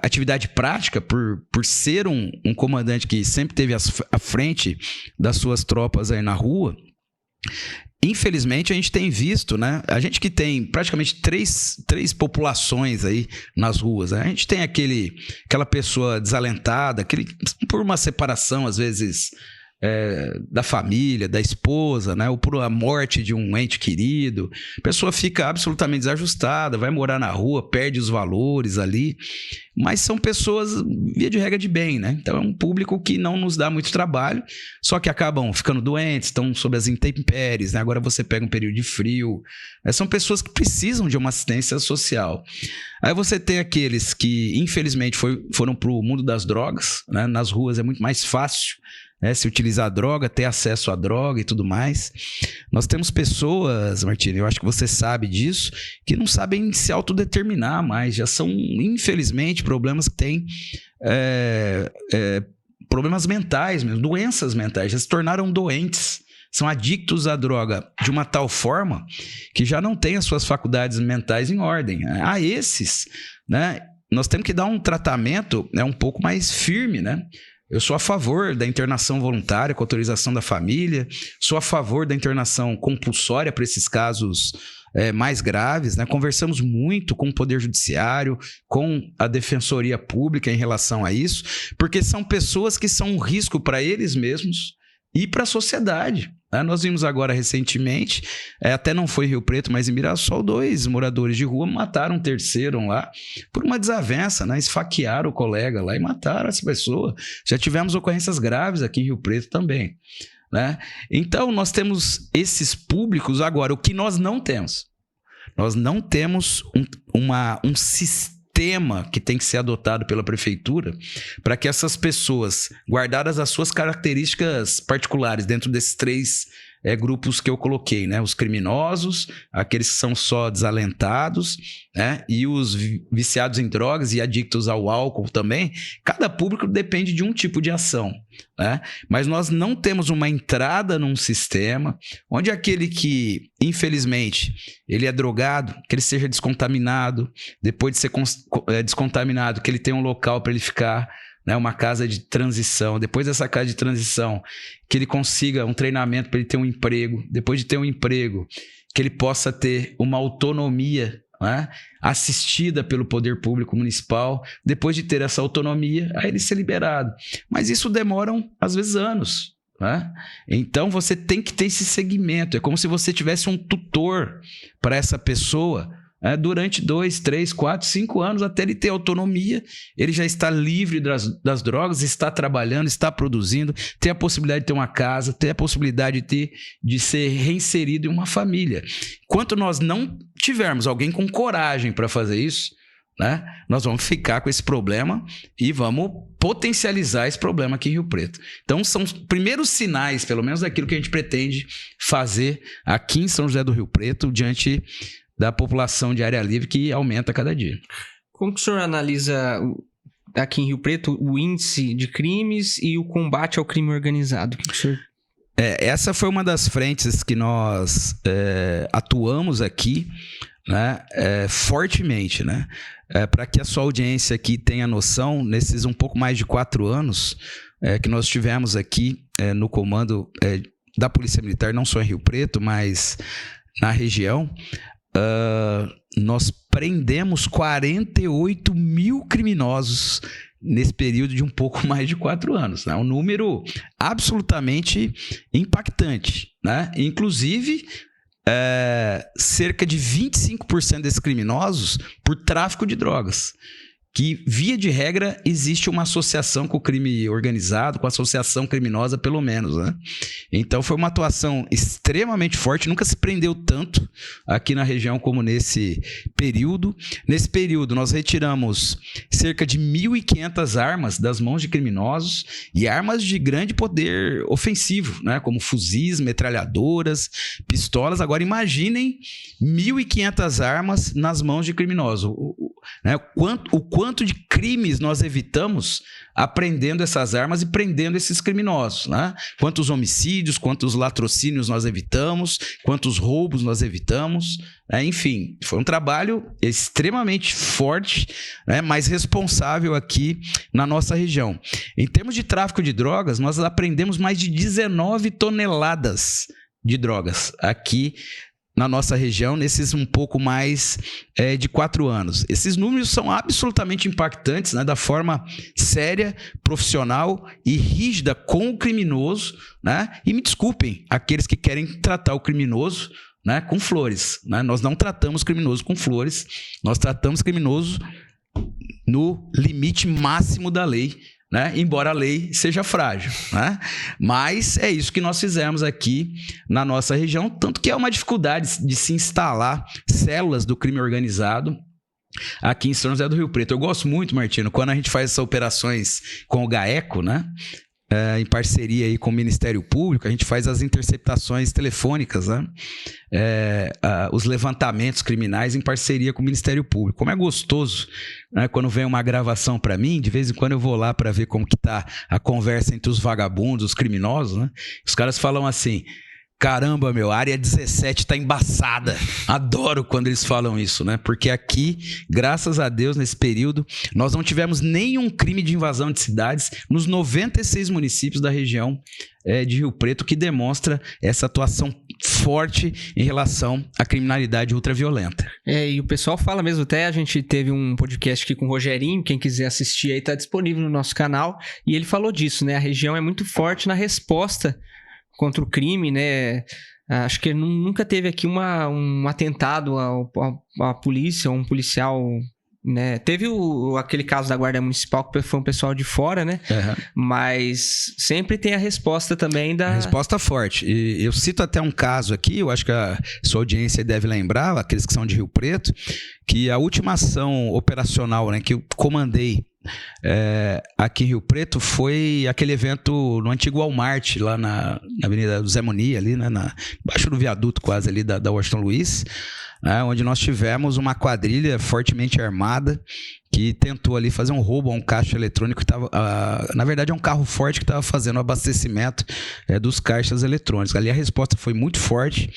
atividade prática, por ser um comandante que sempre esteve à frente das suas tropas aí na rua, infelizmente a gente tem visto, né? A gente que tem praticamente três populações aí nas ruas, né? A gente tem aquela pessoa desalentada, por uma separação às vezes da família, da esposa, né? Ou por a morte de um ente querido, a pessoa fica absolutamente desajustada, vai morar na rua, perde os valores ali, mas são pessoas, via de regra, de bem, né? Então é um público que não nos dá muito trabalho, só que acabam ficando doentes, estão sob as intempéries, né? Agora você pega um período de frio, são pessoas que precisam de uma assistência social. Aí você tem aqueles que, infelizmente, foram para o mundo das drogas, né? Nas ruas é muito mais fácil se utilizar a droga, ter acesso à droga e tudo mais. Nós temos pessoas, Martina, eu acho que você sabe disso, que não sabem se autodeterminar mais, já são, infelizmente, problemas que têm problemas mentais mesmo, doenças mentais, já se tornaram doentes, são adictos à droga de uma tal forma que já não têm as suas faculdades mentais em ordem. A esses, né, nós temos que dar um tratamento um pouco mais firme, né? Eu sou a favor da internação voluntária com autorização da família, sou a favor da internação compulsória para esses casos mais graves, né? Conversamos muito com o Poder Judiciário, com a Defensoria Pública em relação a isso, porque são pessoas que são um risco para eles mesmos e para a sociedade. Nós vimos agora recentemente, até não foi em Rio Preto, mas em Mirassol, 2 moradores de rua mataram um terceiro lá por uma desavença, né? Esfaquearam o colega lá e mataram essa pessoa. Já tivemos ocorrências graves aqui em Rio Preto também, né? Então nós temos esses públicos. Agora, o que nós não temos? Nós não temos um sistema que tem que ser adotado pela prefeitura para que essas pessoas, guardadas as suas características particulares dentro desses 3 grupos que eu coloquei, né? Os criminosos, aqueles que são só desalentados, né? E os viciados em drogas e adictos ao álcool também. Cada público depende de um tipo de ação, né? Mas nós não temos uma entrada num sistema onde aquele que, infelizmente, ele é drogado, que ele seja descontaminado, depois de ser descontaminado, que ele tenha um local para ele ficar, né, uma casa de transição, depois dessa casa de transição, que ele consiga um treinamento para ele ter um emprego, depois de ter um emprego, que ele possa ter uma autonomia né, assistida pelo poder público municipal, depois de ter essa autonomia, aí ele ser liberado. Mas isso demora, às vezes, anos. Né? Então você tem que ter esse segmento. É como se você tivesse um tutor para essa pessoa durante 2, 3, 4, 5 anos, até ele ter autonomia. Ele já está livre das drogas, está trabalhando, está produzindo, tem a possibilidade de ter uma casa, tem a possibilidade de ser reinserido em uma família. Enquanto nós não tivermos alguém com coragem para fazer isso, né, nós vamos ficar com esse problema e vamos potencializar esse problema aqui em Rio Preto. Então são os primeiros sinais, pelo menos daquilo que a gente pretende fazer aqui em São José do Rio Preto, diante da população de área livre que aumenta a cada dia. Como que o senhor analisa aqui em Rio Preto o índice de crimes e o combate ao crime organizado? O que o senhor... Essa foi uma das frentes que nós atuamos aqui, né, fortemente, né? Para que a sua audiência aqui tenha noção, nesses um pouco mais de 4 anos que nós tivemos aqui no comando da Polícia Militar, não só em Rio Preto, mas na região, nós prendemos 48 mil criminosos nesse período de um pouco mais de 4 anos. É um número absolutamente impactante, né? Inclusive, cerca de 25% desses criminosos por tráfico de drogas, que, via de regra, existe uma associação com o crime organizado, com a associação criminosa, pelo menos, né? Então, foi uma atuação extremamente forte, nunca se prendeu tanto aqui na região como nesse período. Nesse período, nós retiramos cerca de 1.500 armas das mãos de criminosos e armas de grande poder ofensivo, né? Como fuzis, metralhadoras, pistolas. Agora, imaginem 1.500 armas nas mãos de criminosos. O quanto de crimes nós evitamos apreendendo essas armas e prendendo esses criminosos, né? Quantos homicídios, quantos latrocínios nós evitamos, quantos roubos nós evitamos, né? Enfim, foi um trabalho extremamente forte, né? Mas responsável aqui na nossa região. Em termos de tráfico de drogas, nós apreendemos mais de 19 toneladas de drogas aqui na nossa região, nesses um pouco mais de 4 anos. Esses números são absolutamente impactantes, né, da forma séria, profissional e rígida com o criminoso, né? E me desculpem aqueles que querem tratar o criminoso, né, com flores, né? Nós não tratamos criminoso com flores, nós tratamos criminoso no limite máximo da lei, né? Embora a lei seja frágil, né? Mas é isso que nós fizemos aqui na nossa região, tanto que é uma dificuldade de se instalar células do crime organizado aqui em São José do Rio Preto. Eu gosto muito, Martino, quando a gente faz essas operações com o GAECO, né? Em parceria aí com o Ministério Público, a gente faz as interceptações telefônicas, né? Os levantamentos criminais em parceria com o Ministério Público. Como é gostoso, né? Quando vem uma gravação para mim, de vez em quando eu vou lá para ver como que tá a conversa entre os vagabundos, os criminosos, né? Os caras falam assim: caramba, meu, a área 17 tá embaçada. Adoro quando eles falam isso, né? Porque aqui, graças a Deus, nesse período, nós não tivemos nenhum crime de invasão de cidades nos 96 municípios da região de Rio Preto, que demonstra essa atuação forte em relação à criminalidade ultraviolenta. E o pessoal fala mesmo, até a gente teve um podcast aqui com o Rogerinho, quem quiser assistir aí tá disponível no nosso canal, e ele falou disso, né? A região é muito forte na resposta contra o crime, né? Acho que nunca teve aqui um atentado à polícia, um policial, né? Teve aquele caso da Guarda Municipal, que foi um pessoal de fora, né? Uhum. Mas sempre tem a resposta também da... Resposta forte. E eu cito até um caso aqui, eu acho que a sua audiência deve lembrar, aqueles que são de Rio Preto, que a última ação operacional, né, que eu comandei aqui em Rio Preto foi aquele evento no antigo Walmart, lá na Avenida do Zé Moni, ali, né, embaixo do viaduto quase ali da Washington Luiz, né, onde nós tivemos uma quadrilha fortemente armada que tentou ali fazer um roubo a um caixa eletrônico que estava, na verdade é um carro forte que estava fazendo o abastecimento dos caixas eletrônicos. Ali a resposta foi muito forte,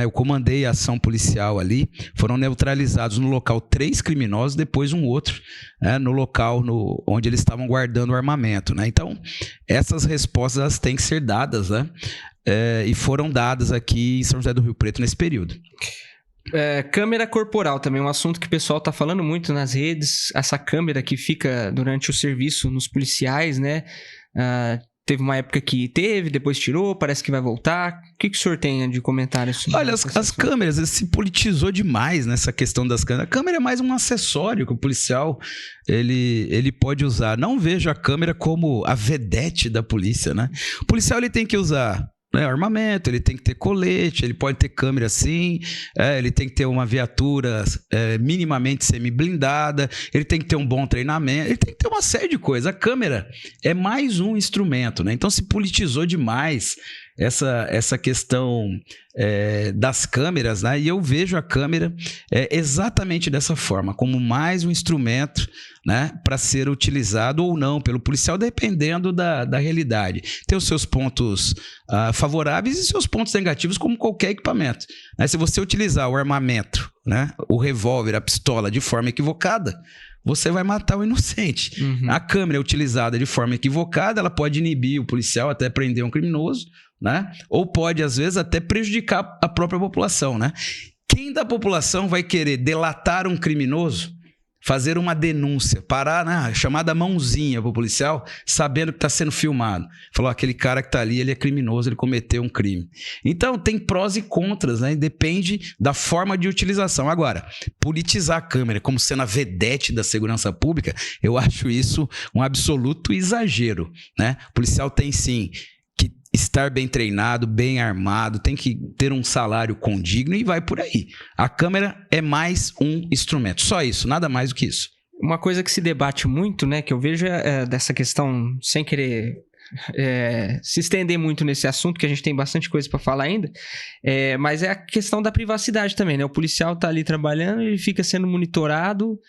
eu comandei a ação policial ali, foram neutralizados no local 3 criminosos, depois um outro no local onde eles estavam guardando o armamento, né? Então essas respostas elas têm que ser dadas, né? E foram dadas aqui em São José do Rio Preto nesse período. Câmera corporal também, um assunto que o pessoal tá falando muito nas redes. Essa câmera que fica durante o serviço nos policiais, né? Teve uma época que depois tirou, parece que vai voltar. O que o senhor tem de comentário sobre Olha, as câmeras, se politizou demais nessa questão das câmeras. A câmera é mais um acessório que o policial ele pode usar. Não vejo a câmera como a vedete da polícia, né? O policial ele tem que usar armamento, ele tem que ter colete, ele pode ter câmera sim, ele tem que ter uma viatura minimamente semi-blindada, ele tem que ter um bom treinamento, ele tem que ter uma série de coisas. A câmera é mais um instrumento, né? Então se politizou demais essa questão das câmeras, né? E eu vejo a câmera exatamente dessa forma, como mais um instrumento, né, para ser utilizado ou não pelo policial, dependendo da realidade. Tem os seus pontos favoráveis e seus pontos negativos, como qualquer equipamento. Se você utilizar o armamento, né, o revólver, a pistola, de forma equivocada, você vai matar o inocente. A câmera é utilizada de forma equivocada, ela pode inibir o policial até prender um criminoso, né? Ou pode, às vezes, até prejudicar a própria população, né? Quem da população vai querer delatar um criminoso, fazer uma denúncia, parar na chamada mãozinha para o policial, sabendo que está sendo filmado? Falou, aquele cara que está ali, ele é criminoso, ele cometeu um crime. Então, tem prós e contras, né? Depende da forma de utilização. Agora, politizar a câmera como sendo a vedete da segurança pública, eu acho isso um absoluto exagero, né? O policial tem, sim, que estar bem treinado, bem armado, tem que ter um salário condigno e vai por aí. A câmera é mais um instrumento, só isso, nada mais do que isso. Uma coisa que se debate muito, né, que eu vejo dessa questão, sem querer se estender muito nesse assunto, que a gente tem bastante coisa para falar ainda, mas é a questão da privacidade também, né? O policial tá ali trabalhando, ele fica sendo monitorado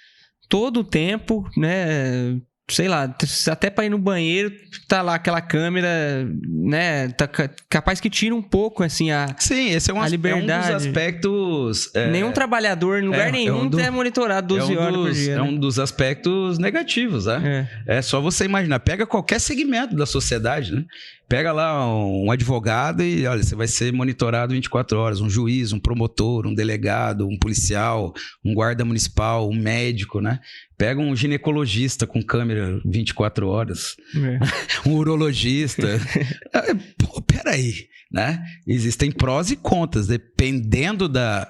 todo o tempo, né? Sei lá, até pra ir no banheiro, tá lá aquela câmera, né? Tá capaz que tira um pouco, assim, Sim, esse é a liberdade. É um dos aspectos... Nenhum trabalhador, em lugar nenhum, é monitorado 12 horas por dia. É um dos aspectos negativos, né? É só você imaginar. Pega qualquer segmento da sociedade, né? Pega lá um advogado e, olha, você vai ser monitorado 24 horas. Um juiz, um promotor, um delegado, um policial, um guarda municipal, um médico, né? Pega um ginecologista com câmera 24 horas. Um urologista. Pô, peraí, né? Existem prós e contras. Dependendo da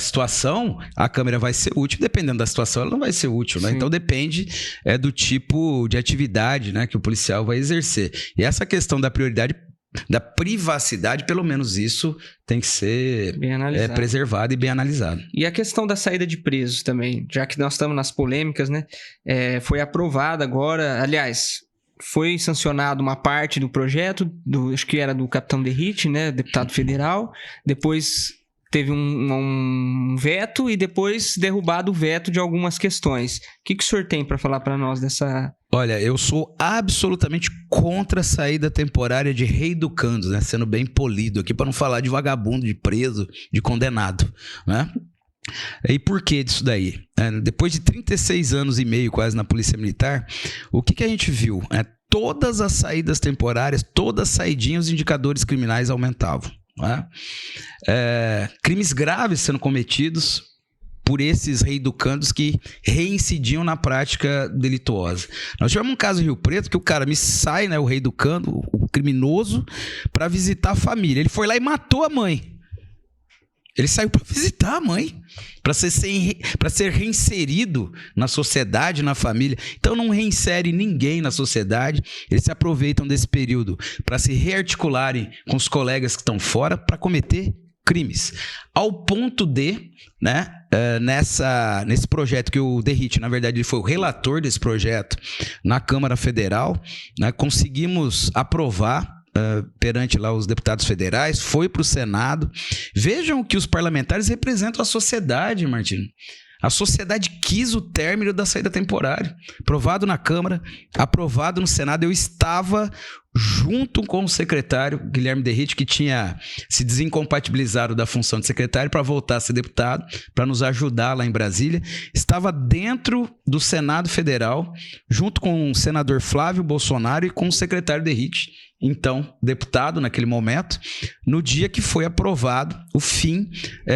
situação, a câmera vai ser útil. Dependendo da situação, ela não vai ser útil, né? Então depende do tipo de atividade, né, que o policial vai exercer. E essa questão da prioridade, da privacidade, pelo menos isso tem que ser preservado e bem analisado. E a questão da saída de presos também, já que nós estamos nas polêmicas, né? Foi aprovada agora, aliás, foi sancionado uma parte do projeto, acho que era do capitão Derrite, né, deputado federal, depois teve um veto e depois derrubado o veto de algumas questões. O que o senhor tem para falar para nós dessa... Olha, eu sou absolutamente contra a saída temporária de reeducandos, né? Sendo bem polido aqui, para não falar de vagabundo, de preso, de condenado, né? E por que disso daí? Depois de 36 anos e meio quase na Polícia Militar, o que a gente viu? Todas as saídas temporárias, todas as saidinhas, os indicadores criminais aumentavam, né? Crimes graves sendo cometidos por esses reeducandos que reincidiam na prática delituosa. Nós tivemos um caso em Rio Preto que o cara me sai, né, o reeducando, o criminoso, para visitar a família. Ele foi lá e matou a mãe. Ele saiu para visitar a mãe, para ser reinserido na sociedade, na família. Então não reinsere ninguém na sociedade. Eles se aproveitam desse período para se rearticularem com os colegas que estão fora para cometer crimes. Ao ponto de, né, nesse projeto que o Derrite, na verdade, ele foi o relator desse projeto na Câmara Federal, né, conseguimos aprovar perante lá os deputados federais, foi para o Senado. Vejam que os parlamentares representam a sociedade, Martino. A sociedade quis o término da saída temporária. Aprovado na Câmara, aprovado no Senado. Eu estava junto com o secretário Guilherme Derrite, que tinha se desincompatibilizado da função de secretário para voltar a ser deputado, para nos ajudar lá em Brasília. Estava dentro do Senado Federal, junto com o senador Flávio Bolsonaro e com o secretário Derrite, então deputado naquele momento, no dia que foi aprovado o fim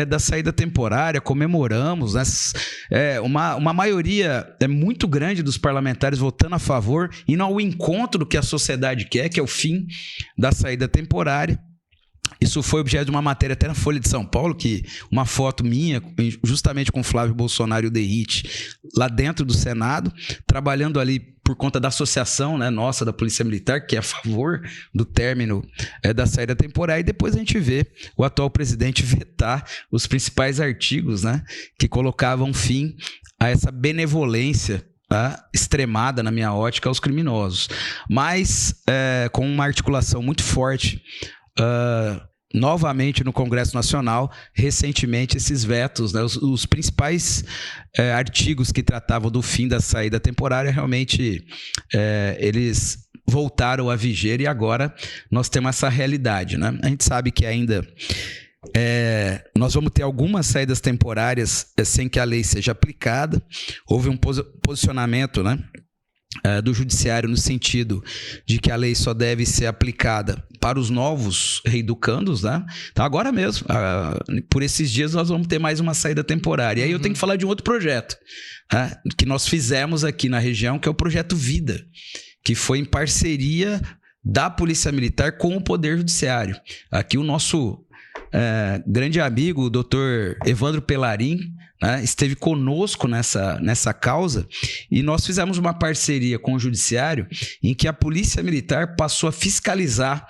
da saída temporária. Comemoramos, né? Uma maioria muito grande dos parlamentares votando a favor, indo ao encontro do que a sociedade quer, que é o fim da saída temporária. Isso foi objeto de uma matéria até na Folha de São Paulo, que uma foto minha, justamente com Flávio Bolsonaro e o Derrite, lá dentro do Senado, trabalhando ali por conta da associação, né, nossa, da Polícia Militar, que é a favor do término da saída temporária. E depois a gente vê o atual presidente vetar os principais artigos, né, que colocavam fim a essa benevolência extremada, na minha ótica, aos criminosos. Mas com uma articulação muito forte, novamente no Congresso Nacional, recentemente esses vetos, né, os principais artigos que tratavam do fim da saída temporária, realmente eles voltaram a viger e agora nós temos essa realidade, né? A gente sabe que ainda nós vamos ter algumas saídas temporárias sem que a lei seja aplicada. Houve um posicionamento, né, do judiciário no sentido de que a lei só deve ser aplicada para os novos reeducandos, né? Então agora mesmo, por esses dias nós vamos ter mais uma saída temporária. E aí eu tenho que falar de um outro projeto, né, que nós fizemos aqui na região, que é o Projeto Vida, que foi em parceria da Polícia Militar com o Poder Judiciário. Aqui o nosso grande amigo, o doutor Evandro Pelarim, né, esteve conosco nessa causa, e nós fizemos uma parceria com o Judiciário em que a Polícia Militar passou a fiscalizar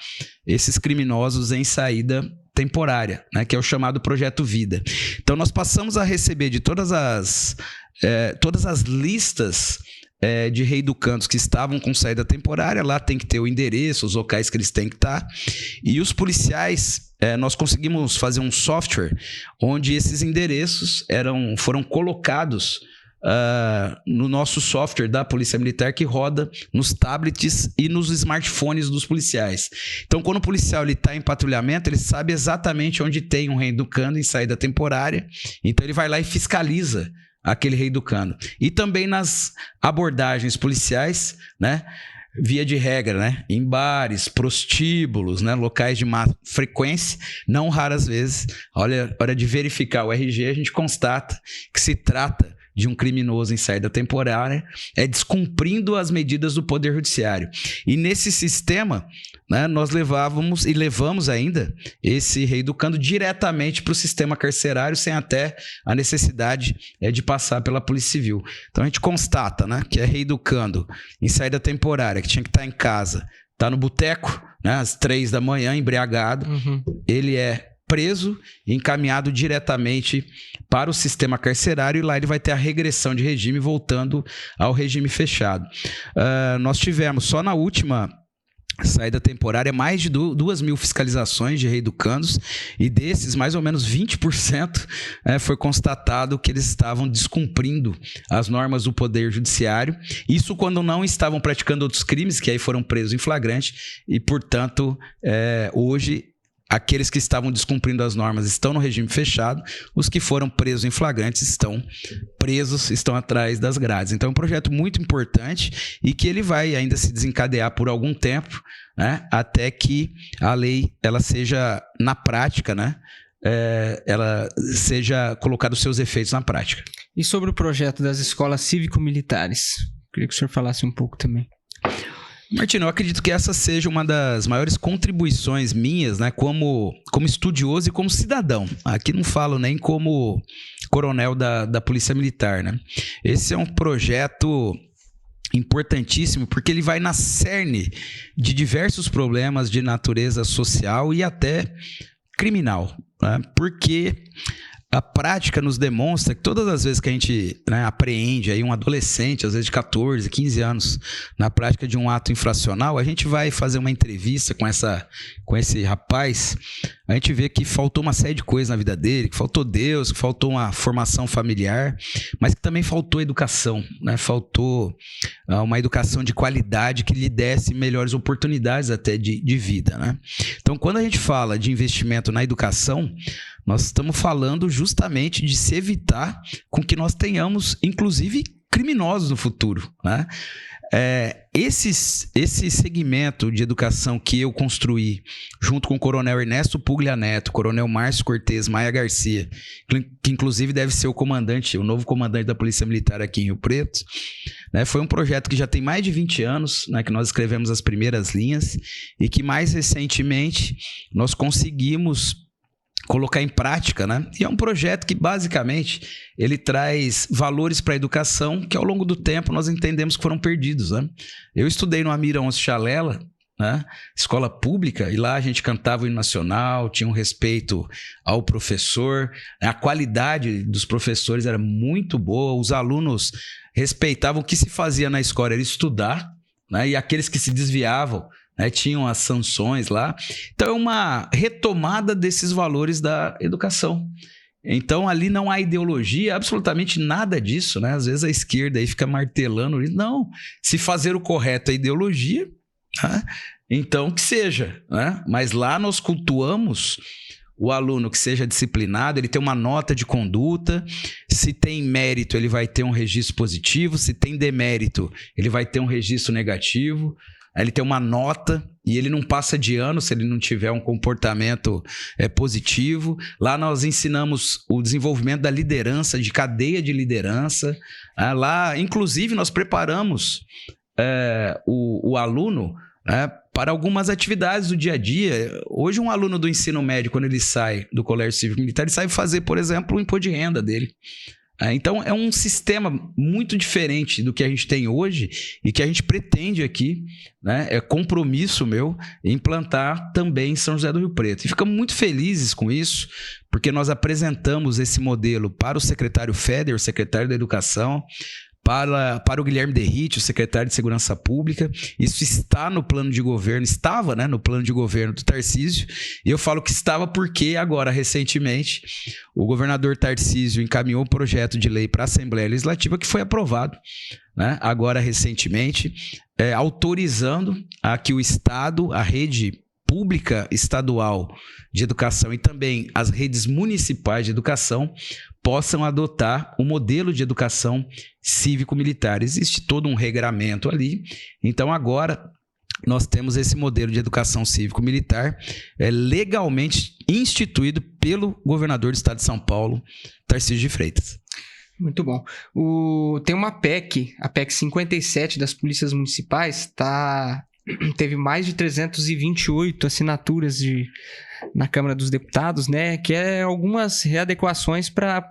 esses criminosos em saída temporária, né, que é o chamado Projeto Vida. Então nós passamos a receber de todas as listas de reeducandos que estavam com saída temporária. Lá tem que ter o endereço, os locais que eles têm que estar. E os policiais, nós conseguimos fazer um software onde esses endereços foram colocados no nosso software da Polícia Militar, que roda nos tablets e nos smartphones dos policiais. Então, quando o policial está em patrulhamento, ele sabe exatamente onde tem um reeducando em saída temporária. Então, ele vai lá e fiscaliza aquele reeducando. E também nas abordagens policiais, né, via de regra, né, em bares, prostíbulos, né, locais de má frequência, não raras vezes, hora de verificar o RG, a gente constata que se trata de um criminoso em saída temporária, descumprindo as medidas do Poder Judiciário. E nesse sistema, né, nós levamos ainda esse reeducando diretamente para o sistema carcerário, sem até a necessidade de passar pela Polícia Civil. Então a gente constata, né, que é reeducando em saída temporária, que tinha que estar em casa, está no boteco, né, às 3 da manhã, embriagado, ele é preso e encaminhado diretamente para o sistema carcerário, e lá ele vai ter a regressão de regime, voltando ao regime fechado. Nós tivemos, só na última saída temporária, mais de 2.000 fiscalizações de reeducandos, e desses, mais ou menos 20% foi constatado que eles estavam descumprindo as normas do Poder Judiciário. Isso quando não estavam praticando outros crimes, que aí foram presos em flagrante, e, portanto, hoje aqueles que estavam descumprindo as normas estão no regime fechado, os que foram presos em flagrantes estão presos, estão atrás das grades. Então é um projeto muito importante e que ele vai ainda se desencadear por algum tempo, né, até que a lei ela seja, na prática, né, ela seja colocada os seus efeitos na prática. E sobre o projeto das escolas cívico-militares? Queria que o senhor falasse um pouco também. Martino, eu acredito que essa seja uma das maiores contribuições minhas, né, como estudioso e como cidadão. Aqui não falo nem como coronel da Polícia Militar, né? Esse é um projeto importantíssimo porque ele vai na cerne de diversos problemas de natureza social e até criminal, né? Porque a prática nos demonstra que todas as vezes que a gente, né, apreende aí um adolescente, às vezes de 14, 15 anos, na prática de um ato infracional, a gente vai fazer uma entrevista com esse rapaz, a gente vê que faltou uma série de coisas na vida dele, que faltou Deus, que faltou uma formação familiar, mas que também faltou educação, né? Faltou uma educação de qualidade que lhe desse melhores oportunidades até de vida, né? Então, quando a gente fala de investimento na educação, nós estamos falando justamente de se evitar com que nós tenhamos, inclusive, criminosos no futuro, né? Esse segmento de educação que eu construí junto com o coronel Ernesto Puglia Neto, coronel Márcio Cortez, Maia Garcia, que inclusive deve ser o novo comandante da Polícia Militar aqui em Rio Preto, né? Foi um projeto que já tem mais de 20 anos, né, que nós escrevemos as primeiras linhas e que mais recentemente nós conseguimos colocar em prática, né? E é um projeto que basicamente ele traz valores para a educação que ao longo do tempo nós entendemos que foram perdidos, né? Eu estudei no Amira Onço Chalela, né? Escola pública, e lá a gente cantava o hino nacional, tinha um respeito ao professor, a qualidade dos professores era muito boa, os alunos respeitavam. O que se fazia na escola era estudar, né? E aqueles que se desviavam, né, tinham as sanções lá. Então é uma retomada desses valores da educação. Então ali não há ideologia, absolutamente nada disso, né? Às vezes a esquerda aí fica martelando isso. Não, se fazer o correto é ideologia, né? Então que seja, né? Mas lá nós cultuamos o aluno que seja disciplinado, ele tem uma nota de conduta, se tem mérito ele vai ter um registro positivo, se tem demérito ele vai ter um registro negativo. Ele tem uma nota e ele não passa de ano se ele não tiver um comportamento positivo. Lá nós ensinamos o desenvolvimento da liderança, de cadeia de liderança. Lá, inclusive, nós preparamos o aluno, né, para algumas atividades do dia a dia. Hoje, um aluno do ensino médio, quando ele sai do Colégio Cívico Militar, ele sai fazer, por exemplo, o imposto de renda dele. Então é um sistema muito diferente do que a gente tem hoje e que a gente pretende aqui, né? É compromisso meu implantar também em São José do Rio Preto. E ficamos muito felizes com isso, porque nós apresentamos esse modelo para o secretário Feder, o secretário da Educação, para o Guilherme Derrite, o secretário de Segurança Pública. Isso está no plano de governo, estava, né, no plano de governo do Tarcísio, e eu falo que estava porque agora, recentemente, o governador Tarcísio encaminhou um projeto de lei para a Assembleia Legislativa que foi aprovado, né, agora recentemente, autorizando a que o Estado, a rede pública estadual de educação e também as redes municipais de educação possam adotar o modelo de educação cívico-militar. Existe todo um regramento ali, então agora nós temos esse modelo de educação cívico-militar legalmente instituído pelo governador do estado de São Paulo, Tarcísio de Freitas. Muito bom. Tem uma PEC, a PEC 57 das polícias municipais, teve mais de 328 assinaturas na Câmara dos Deputados, né? Que é algumas readequações para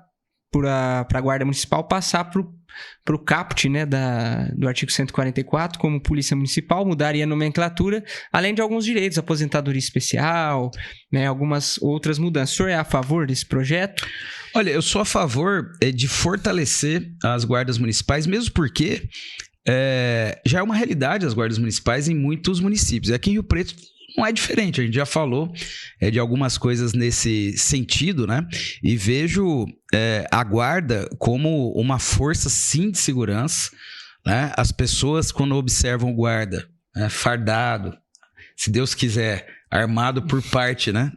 a Guarda Municipal passar para o caput, né, do artigo 144, como Polícia Municipal, mudaria a nomenclatura, além de alguns direitos, aposentadoria especial, né, algumas outras mudanças. O senhor é a favor desse projeto? Olha, eu sou a favor de fortalecer as guardas municipais, mesmo porque já é uma realidade as guardas municipais em muitos municípios. Aqui em Rio Preto não é diferente, a gente já falou de algumas coisas nesse sentido, né? E vejo a guarda como uma força, sim, de segurança, né? As pessoas, quando observam o guarda fardado, se Deus quiser, armado por parte, né,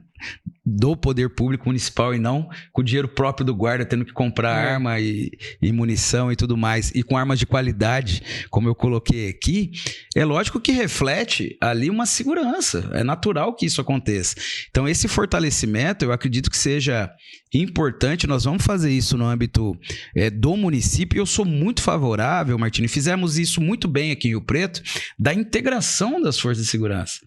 do poder público municipal e não com o dinheiro próprio do guarda, tendo que comprar arma e munição e tudo mais, e com armas de qualidade, como eu coloquei aqui, é lógico que reflete ali uma segurança, é natural que isso aconteça. Então esse fortalecimento eu acredito que seja importante, nós vamos fazer isso no âmbito do município, e eu sou muito favorável, Martini, fizemos isso muito bem aqui em Rio Preto, da integração das forças de segurança.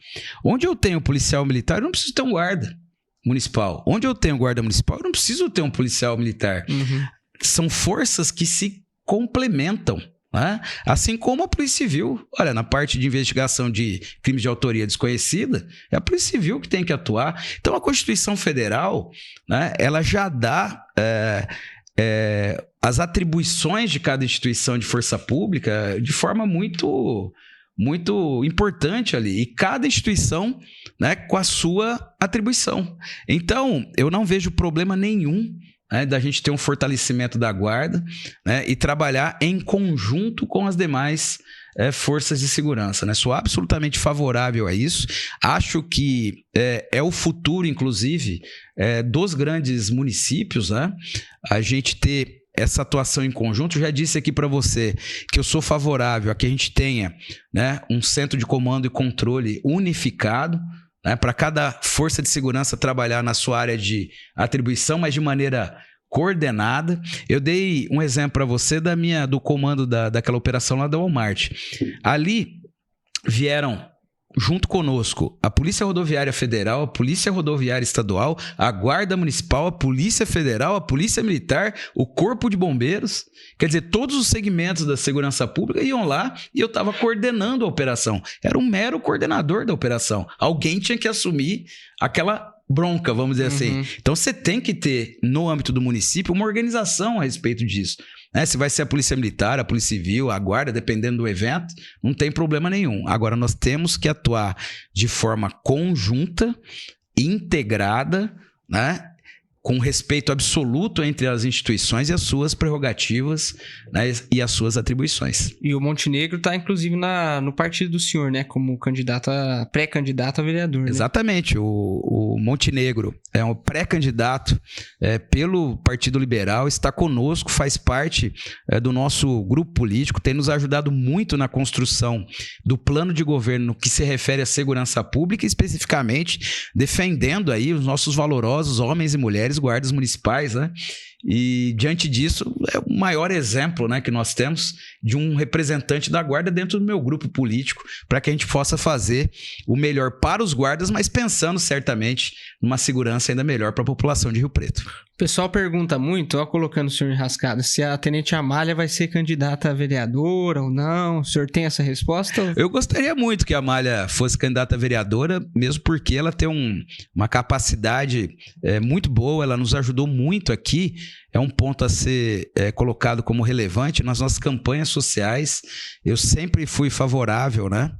Onde eu tenho policial militar, eu não preciso ter um guarda municipal. Onde eu tenho guarda municipal, eu não preciso ter um policial militar. Uhum. São forças que se complementam, né? Assim como a Polícia Civil. Olha, na parte de investigação de crimes de autoria desconhecida, é a Polícia Civil que tem que atuar. Então, a Constituição Federal, né, ela já dá as atribuições de cada instituição de força pública de forma muito muito importante ali. E cada instituição, né, com a sua atribuição. Então, eu não vejo problema nenhum, né, da gente ter um fortalecimento da guarda, né, e trabalhar em conjunto com as demais forças de segurança, né? Sou absolutamente favorável a isso. Acho que é o futuro, inclusive, dos grandes municípios, né? A gente ter essa atuação em conjunto. Eu já disse aqui para você que eu sou favorável a que a gente tenha, né, um centro de comando e controle unificado, né, para cada força de segurança trabalhar na sua área de atribuição, mas de maneira coordenada. Eu dei um exemplo para você do comando daquela operação lá da Walmart. Ali vieram junto conosco a Polícia Rodoviária Federal, a Polícia Rodoviária Estadual, a Guarda Municipal, a Polícia Federal, a Polícia Militar, o Corpo de Bombeiros. Quer dizer, todos os segmentos da segurança pública iam lá e eu estava coordenando a operação. Era um mero coordenador da operação. Alguém tinha que assumir aquela bronca, vamos dizer assim. Então, você tem que ter, no âmbito do município, uma organização a respeito disso. Né? Se vai ser a Polícia Militar, a Polícia Civil, a Guarda, dependendo do evento, não tem problema nenhum. Agora, nós temos que atuar de forma conjunta, integrada, né? Com respeito absoluto entre as instituições e as suas prerrogativas, né, e as suas atribuições. E o Montenegro está, inclusive, no partido do senhor, né? Como pré-candidato a vereador. Né? Exatamente. O Montenegro é um pré-candidato pelo Partido Liberal, está conosco, faz parte do nosso grupo político, tem nos ajudado muito na construção do plano de governo que se refere à segurança pública, especificamente defendendo aí os nossos valorosos homens e mulheres guardas municipais, né? E diante disso, é o maior exemplo, né, que nós temos de um representante da guarda dentro do meu grupo político, para que a gente possa fazer o melhor para os guardas, mas pensando certamente numa segurança ainda melhor para a população de Rio Preto. O pessoal pergunta muito, ó, colocando o senhor enrascado, se a Tenente Amália vai ser candidata a vereadora ou não. O senhor tem essa resposta? Eu gostaria muito que a Amália fosse candidata a vereadora, mesmo porque ela tem uma capacidade muito boa, ela nos ajudou muito aqui. É um ponto a ser colocado como relevante. Nas nossas campanhas sociais, eu sempre fui favorável, né,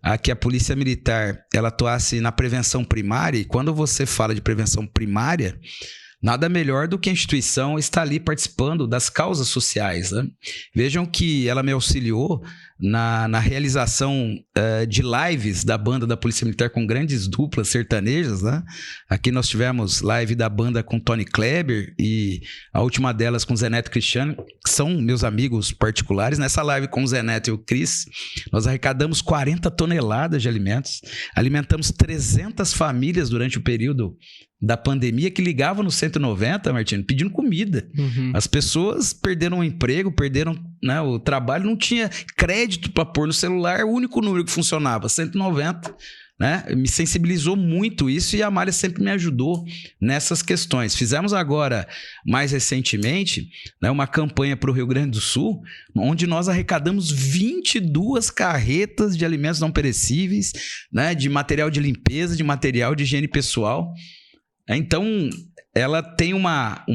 a que a Polícia Militar ela atuasse na prevenção primária. E quando você fala de prevenção primária, nada melhor do que a instituição estar ali participando das causas sociais, né? Vejam que ela me auxiliou na realização de lives da banda da Polícia Militar com grandes duplas sertanejas, né? Aqui nós tivemos live da banda com Tony Kleber e a última delas com Zé Neto e Cristiano, que são meus amigos particulares. Nessa live com o Zé Neto e o Cris, nós arrecadamos 40 toneladas de alimentos, alimentamos 300 famílias durante o período da pandemia que ligavam no 190, Martino, pedindo comida. As pessoas perderam o emprego, perderam, né, o trabalho, não tinha crédito para pôr no celular, o único número que funcionava, 190. Né? Me sensibilizou muito isso e a Amália sempre me ajudou nessas questões. Fizemos agora, mais recentemente, né, uma campanha para o Rio Grande do Sul, onde nós arrecadamos 22 carretas de alimentos não perecíveis, né, de material de limpeza, de material de higiene pessoal. Então, ela tem uma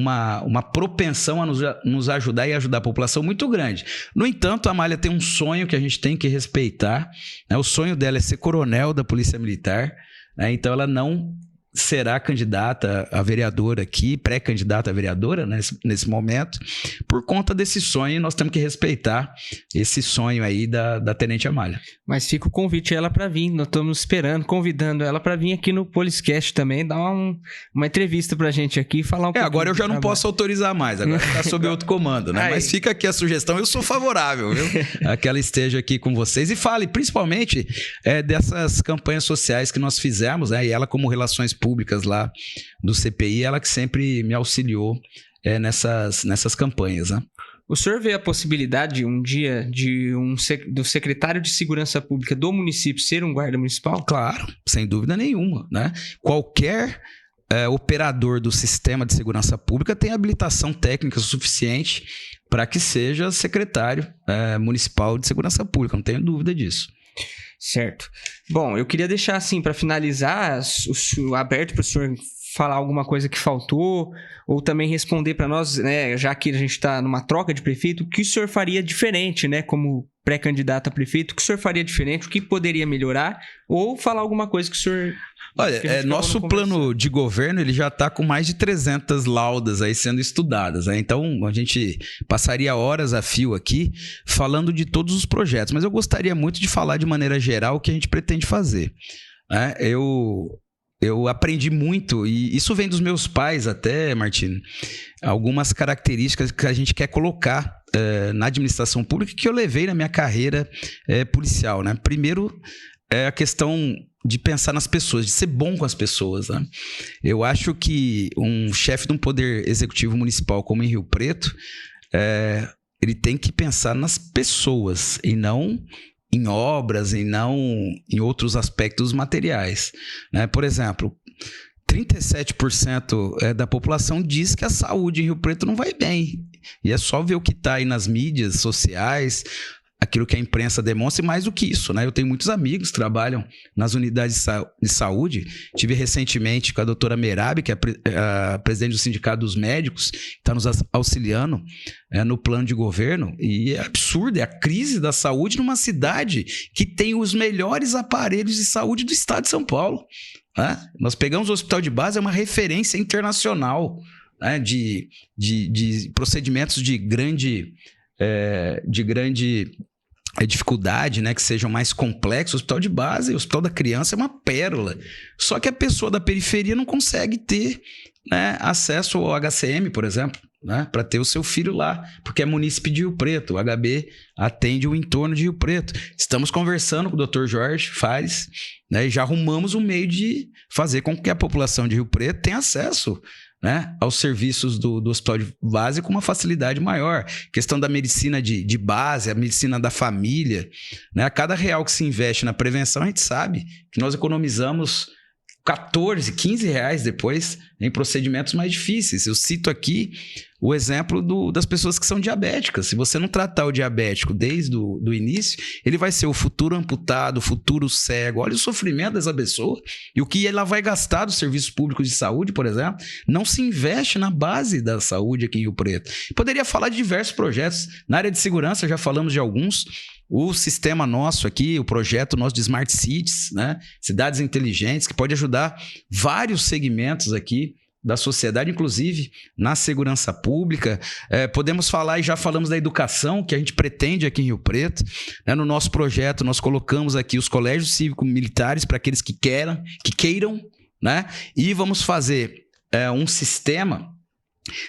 propensão a nos ajudar e ajudar a população muito grande. No entanto, a Amália tem um sonho que a gente tem que respeitar, né? O sonho dela é ser coronel da Polícia Militar, né? Então ela não será candidata a vereadora aqui, pré-candidata a vereadora, né, nesse momento, por conta desse sonho. Nós temos que respeitar esse sonho aí da Tenente Amália. Mas fica o convite a ela para vir, nós estamos esperando, convidando ela para vir aqui no Poliscast também, dar uma entrevista pra gente aqui, falar um pouco. Agora eu já não posso autorizar mais, agora está sob outro comando, né? Mas fica aqui a sugestão, eu sou favorável, viu? A que ela esteja aqui com vocês e fale principalmente dessas campanhas sociais que nós fizemos, né? E ela como relações públicas lá do CPI, ela que sempre me auxiliou nessas campanhas, né? O senhor vê a possibilidade um dia do secretário de Segurança Pública do município ser um guarda municipal? Claro, sem dúvida nenhuma, né? Qualquer operador do sistema de segurança pública tem habilitação técnica suficiente para que seja secretário municipal de segurança pública, não tenho dúvida disso. Certo. Bom, eu queria deixar assim, para finalizar, aberto para o senhor falar alguma coisa que faltou, ou também responder para nós, né, já que a gente está numa troca de prefeito, o que o senhor faria diferente, né, como pré-candidato a prefeito, o que o senhor faria diferente, o que poderia melhorar, ou falar alguma coisa que o senhor... Olha, nosso plano de governo ele já está com mais de 300 laudas aí sendo estudadas, né? Então a gente passaria horas a fio aqui falando de todos os projetos, mas eu gostaria muito de falar de maneira geral o que a gente pretende fazer, né? Eu aprendi muito, e isso vem dos meus pais até, Martino, algumas características que a gente quer colocar na administração pública que eu levei na minha carreira policial, né? Primeiro, é a questão de pensar nas pessoas, de ser bom com as pessoas, né? Eu acho que um chefe de um poder executivo municipal como em Rio Preto, ele tem que pensar nas pessoas e não em obras e não em outros aspectos materiais, né? Por exemplo, 37% da população diz que a saúde em Rio Preto não vai bem. E é só ver o que está aí nas mídias sociais, aquilo que a imprensa demonstra, e mais do que isso, né? Eu tenho muitos amigos que trabalham nas unidades de saúde. Tive recentemente com a doutora Merab, que é a presidente do Sindicato dos Médicos, que está nos auxiliando no plano de governo, e é absurdo, é a crise da saúde numa cidade que tem os melhores aparelhos de saúde do estado de São Paulo, né? Nós pegamos o hospital de base, é uma referência internacional, né, de procedimentos de grande dificuldade, né, que sejam mais complexos. O hospital de base, o hospital da criança é uma pérola. Só que a pessoa da periferia não consegue ter, né, acesso ao HCM, por exemplo, né, para ter o seu filho lá, porque é munícipe de Rio Preto. O HB atende o entorno de Rio Preto. Estamos conversando com o Dr. Jorge Fares, né, e já arrumamos um meio de fazer com que a população de Rio Preto tenha acesso, né, aos serviços do hospital de base com uma facilidade maior. Questão da medicina de base, a medicina da família, né? A cada real que se investe na prevenção, a gente sabe que nós economizamos 14, 15 reais depois em procedimentos mais difíceis. Eu cito aqui o exemplo das pessoas que são diabéticas. Se você não tratar o diabético desde o início, ele vai ser o futuro amputado, o futuro cego. Olha o sofrimento dessa pessoa e o que ela vai gastar dos serviços públicos de saúde, por exemplo. Não se investe na base da saúde aqui em Rio Preto. Poderia falar de diversos projetos. Na área de segurança, já falamos de alguns. O sistema nosso aqui, o projeto nosso de Smart Cities, né? Cidades inteligentes, que pode ajudar vários segmentos aqui da sociedade, inclusive na segurança pública. Podemos falar, e já falamos da educação, que a gente pretende aqui em Rio Preto, né? No nosso projeto, nós colocamos aqui os colégios cívico-militares para aqueles que queiram, né? E vamos fazer um sistema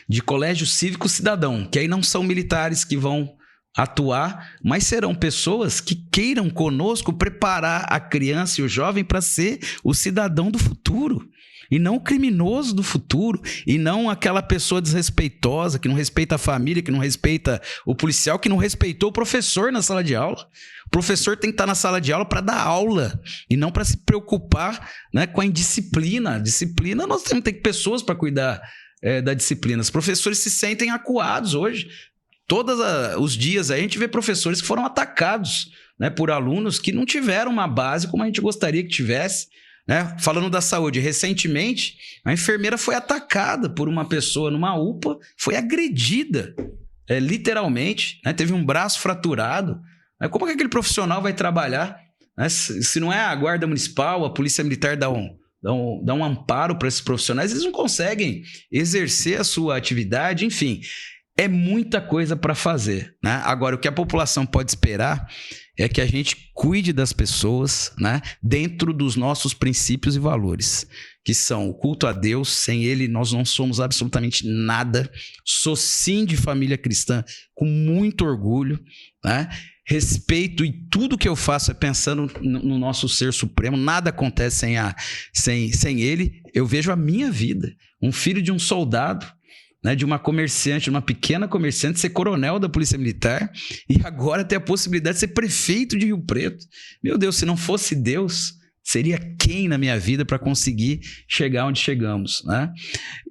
de colégio cívico-cidadão, que aí não são militares que vão atuar, mas serão pessoas que queiram conosco preparar a criança e o jovem para ser o cidadão do futuro, e não o criminoso do futuro, e não aquela pessoa desrespeitosa, que não respeita a família, que não respeita o policial, que não respeitou o professor na sala de aula. O professor tem que estar na sala de aula para dar aula, e não para se preocupar, né, com a indisciplina. Disciplina, nós temos que ter pessoas para cuidar da disciplina. Os professores se sentem acuados hoje. Todos os dias aí a gente vê professores que foram atacados, né, por alunos que não tiveram uma base como a gente gostaria que tivesse, né? Falando da saúde, recentemente a enfermeira foi atacada por uma pessoa numa UPA, foi agredida, literalmente, né? Teve um braço fraturado, né? Como é que aquele profissional vai trabalhar, né? Se não é a guarda municipal, a polícia militar dá um amparo para esses profissionais, eles não conseguem exercer a sua atividade, enfim. É muita coisa para fazer, né? Agora, o que a população pode esperar é que a gente cuide das pessoas, né, dentro dos nossos princípios e valores, que são o culto a Deus. Sem ele, nós não somos absolutamente nada. Sou sim de família cristã, com muito orgulho, né? Respeito, e tudo que eu faço é pensando no nosso ser supremo. Nada acontece sem ele. Eu vejo a minha vida, um filho de um soldado, né, de uma comerciante, uma pequena comerciante, ser coronel da Polícia Militar, e agora ter a possibilidade de ser prefeito de Rio Preto. Meu Deus, se não fosse Deus, seria quem na minha vida para conseguir chegar onde chegamos, né?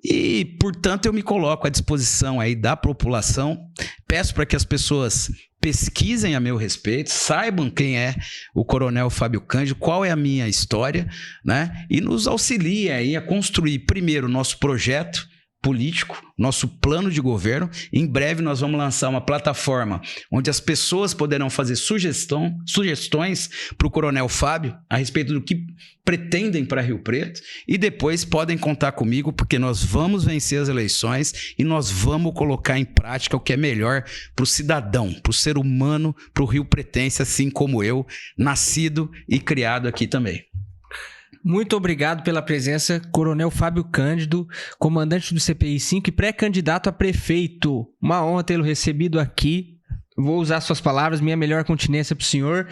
E, portanto, eu me coloco à disposição aí da população. Peço para que as pessoas pesquisem a meu respeito, saibam quem é o Coronel Fábio Cândido, qual é a minha história, né? E nos auxiliem aí a construir primeiro o nosso projeto político, nosso plano de governo. Em breve nós vamos lançar uma plataforma onde as pessoas poderão fazer sugestões para o Coronel Fábio a respeito do que pretendem para Rio Preto, e depois podem contar comigo, porque nós vamos vencer as eleições e nós vamos colocar em prática o que é melhor para o cidadão, para o ser humano, para o Rio Pretense, assim como eu, nascido e criado aqui também. Muito obrigado pela presença, Coronel Fábio Cândido, comandante do CPI 5 e pré-candidato a prefeito. Uma honra tê-lo recebido aqui. Vou usar suas palavras, minha melhor continência para o senhor.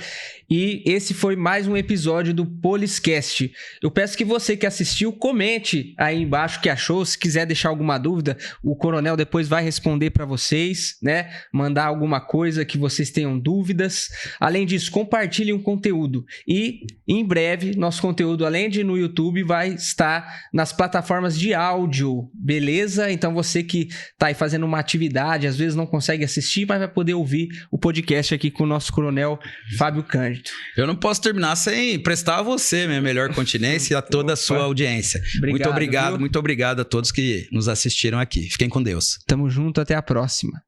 E esse foi mais um episódio do Poliscast. Eu peço que você que assistiu, comente aí embaixo o que achou. Se quiser deixar alguma dúvida, o Coronel depois vai responder para vocês, né? Mandar alguma coisa que vocês tenham dúvidas. Além disso, compartilhem o conteúdo. E em breve, nosso conteúdo, além de no YouTube, vai estar nas plataformas de áudio, beleza? Então você que está aí fazendo uma atividade, às vezes não consegue assistir, mas vai poder ouvir o podcast aqui com o nosso Coronel Fábio Cândido. Eu não posso terminar sem prestar a você minha melhor continência e a toda a sua audiência. Muito obrigado a todos que nos assistiram aqui. Fiquem com Deus. Tamo junto, até a próxima.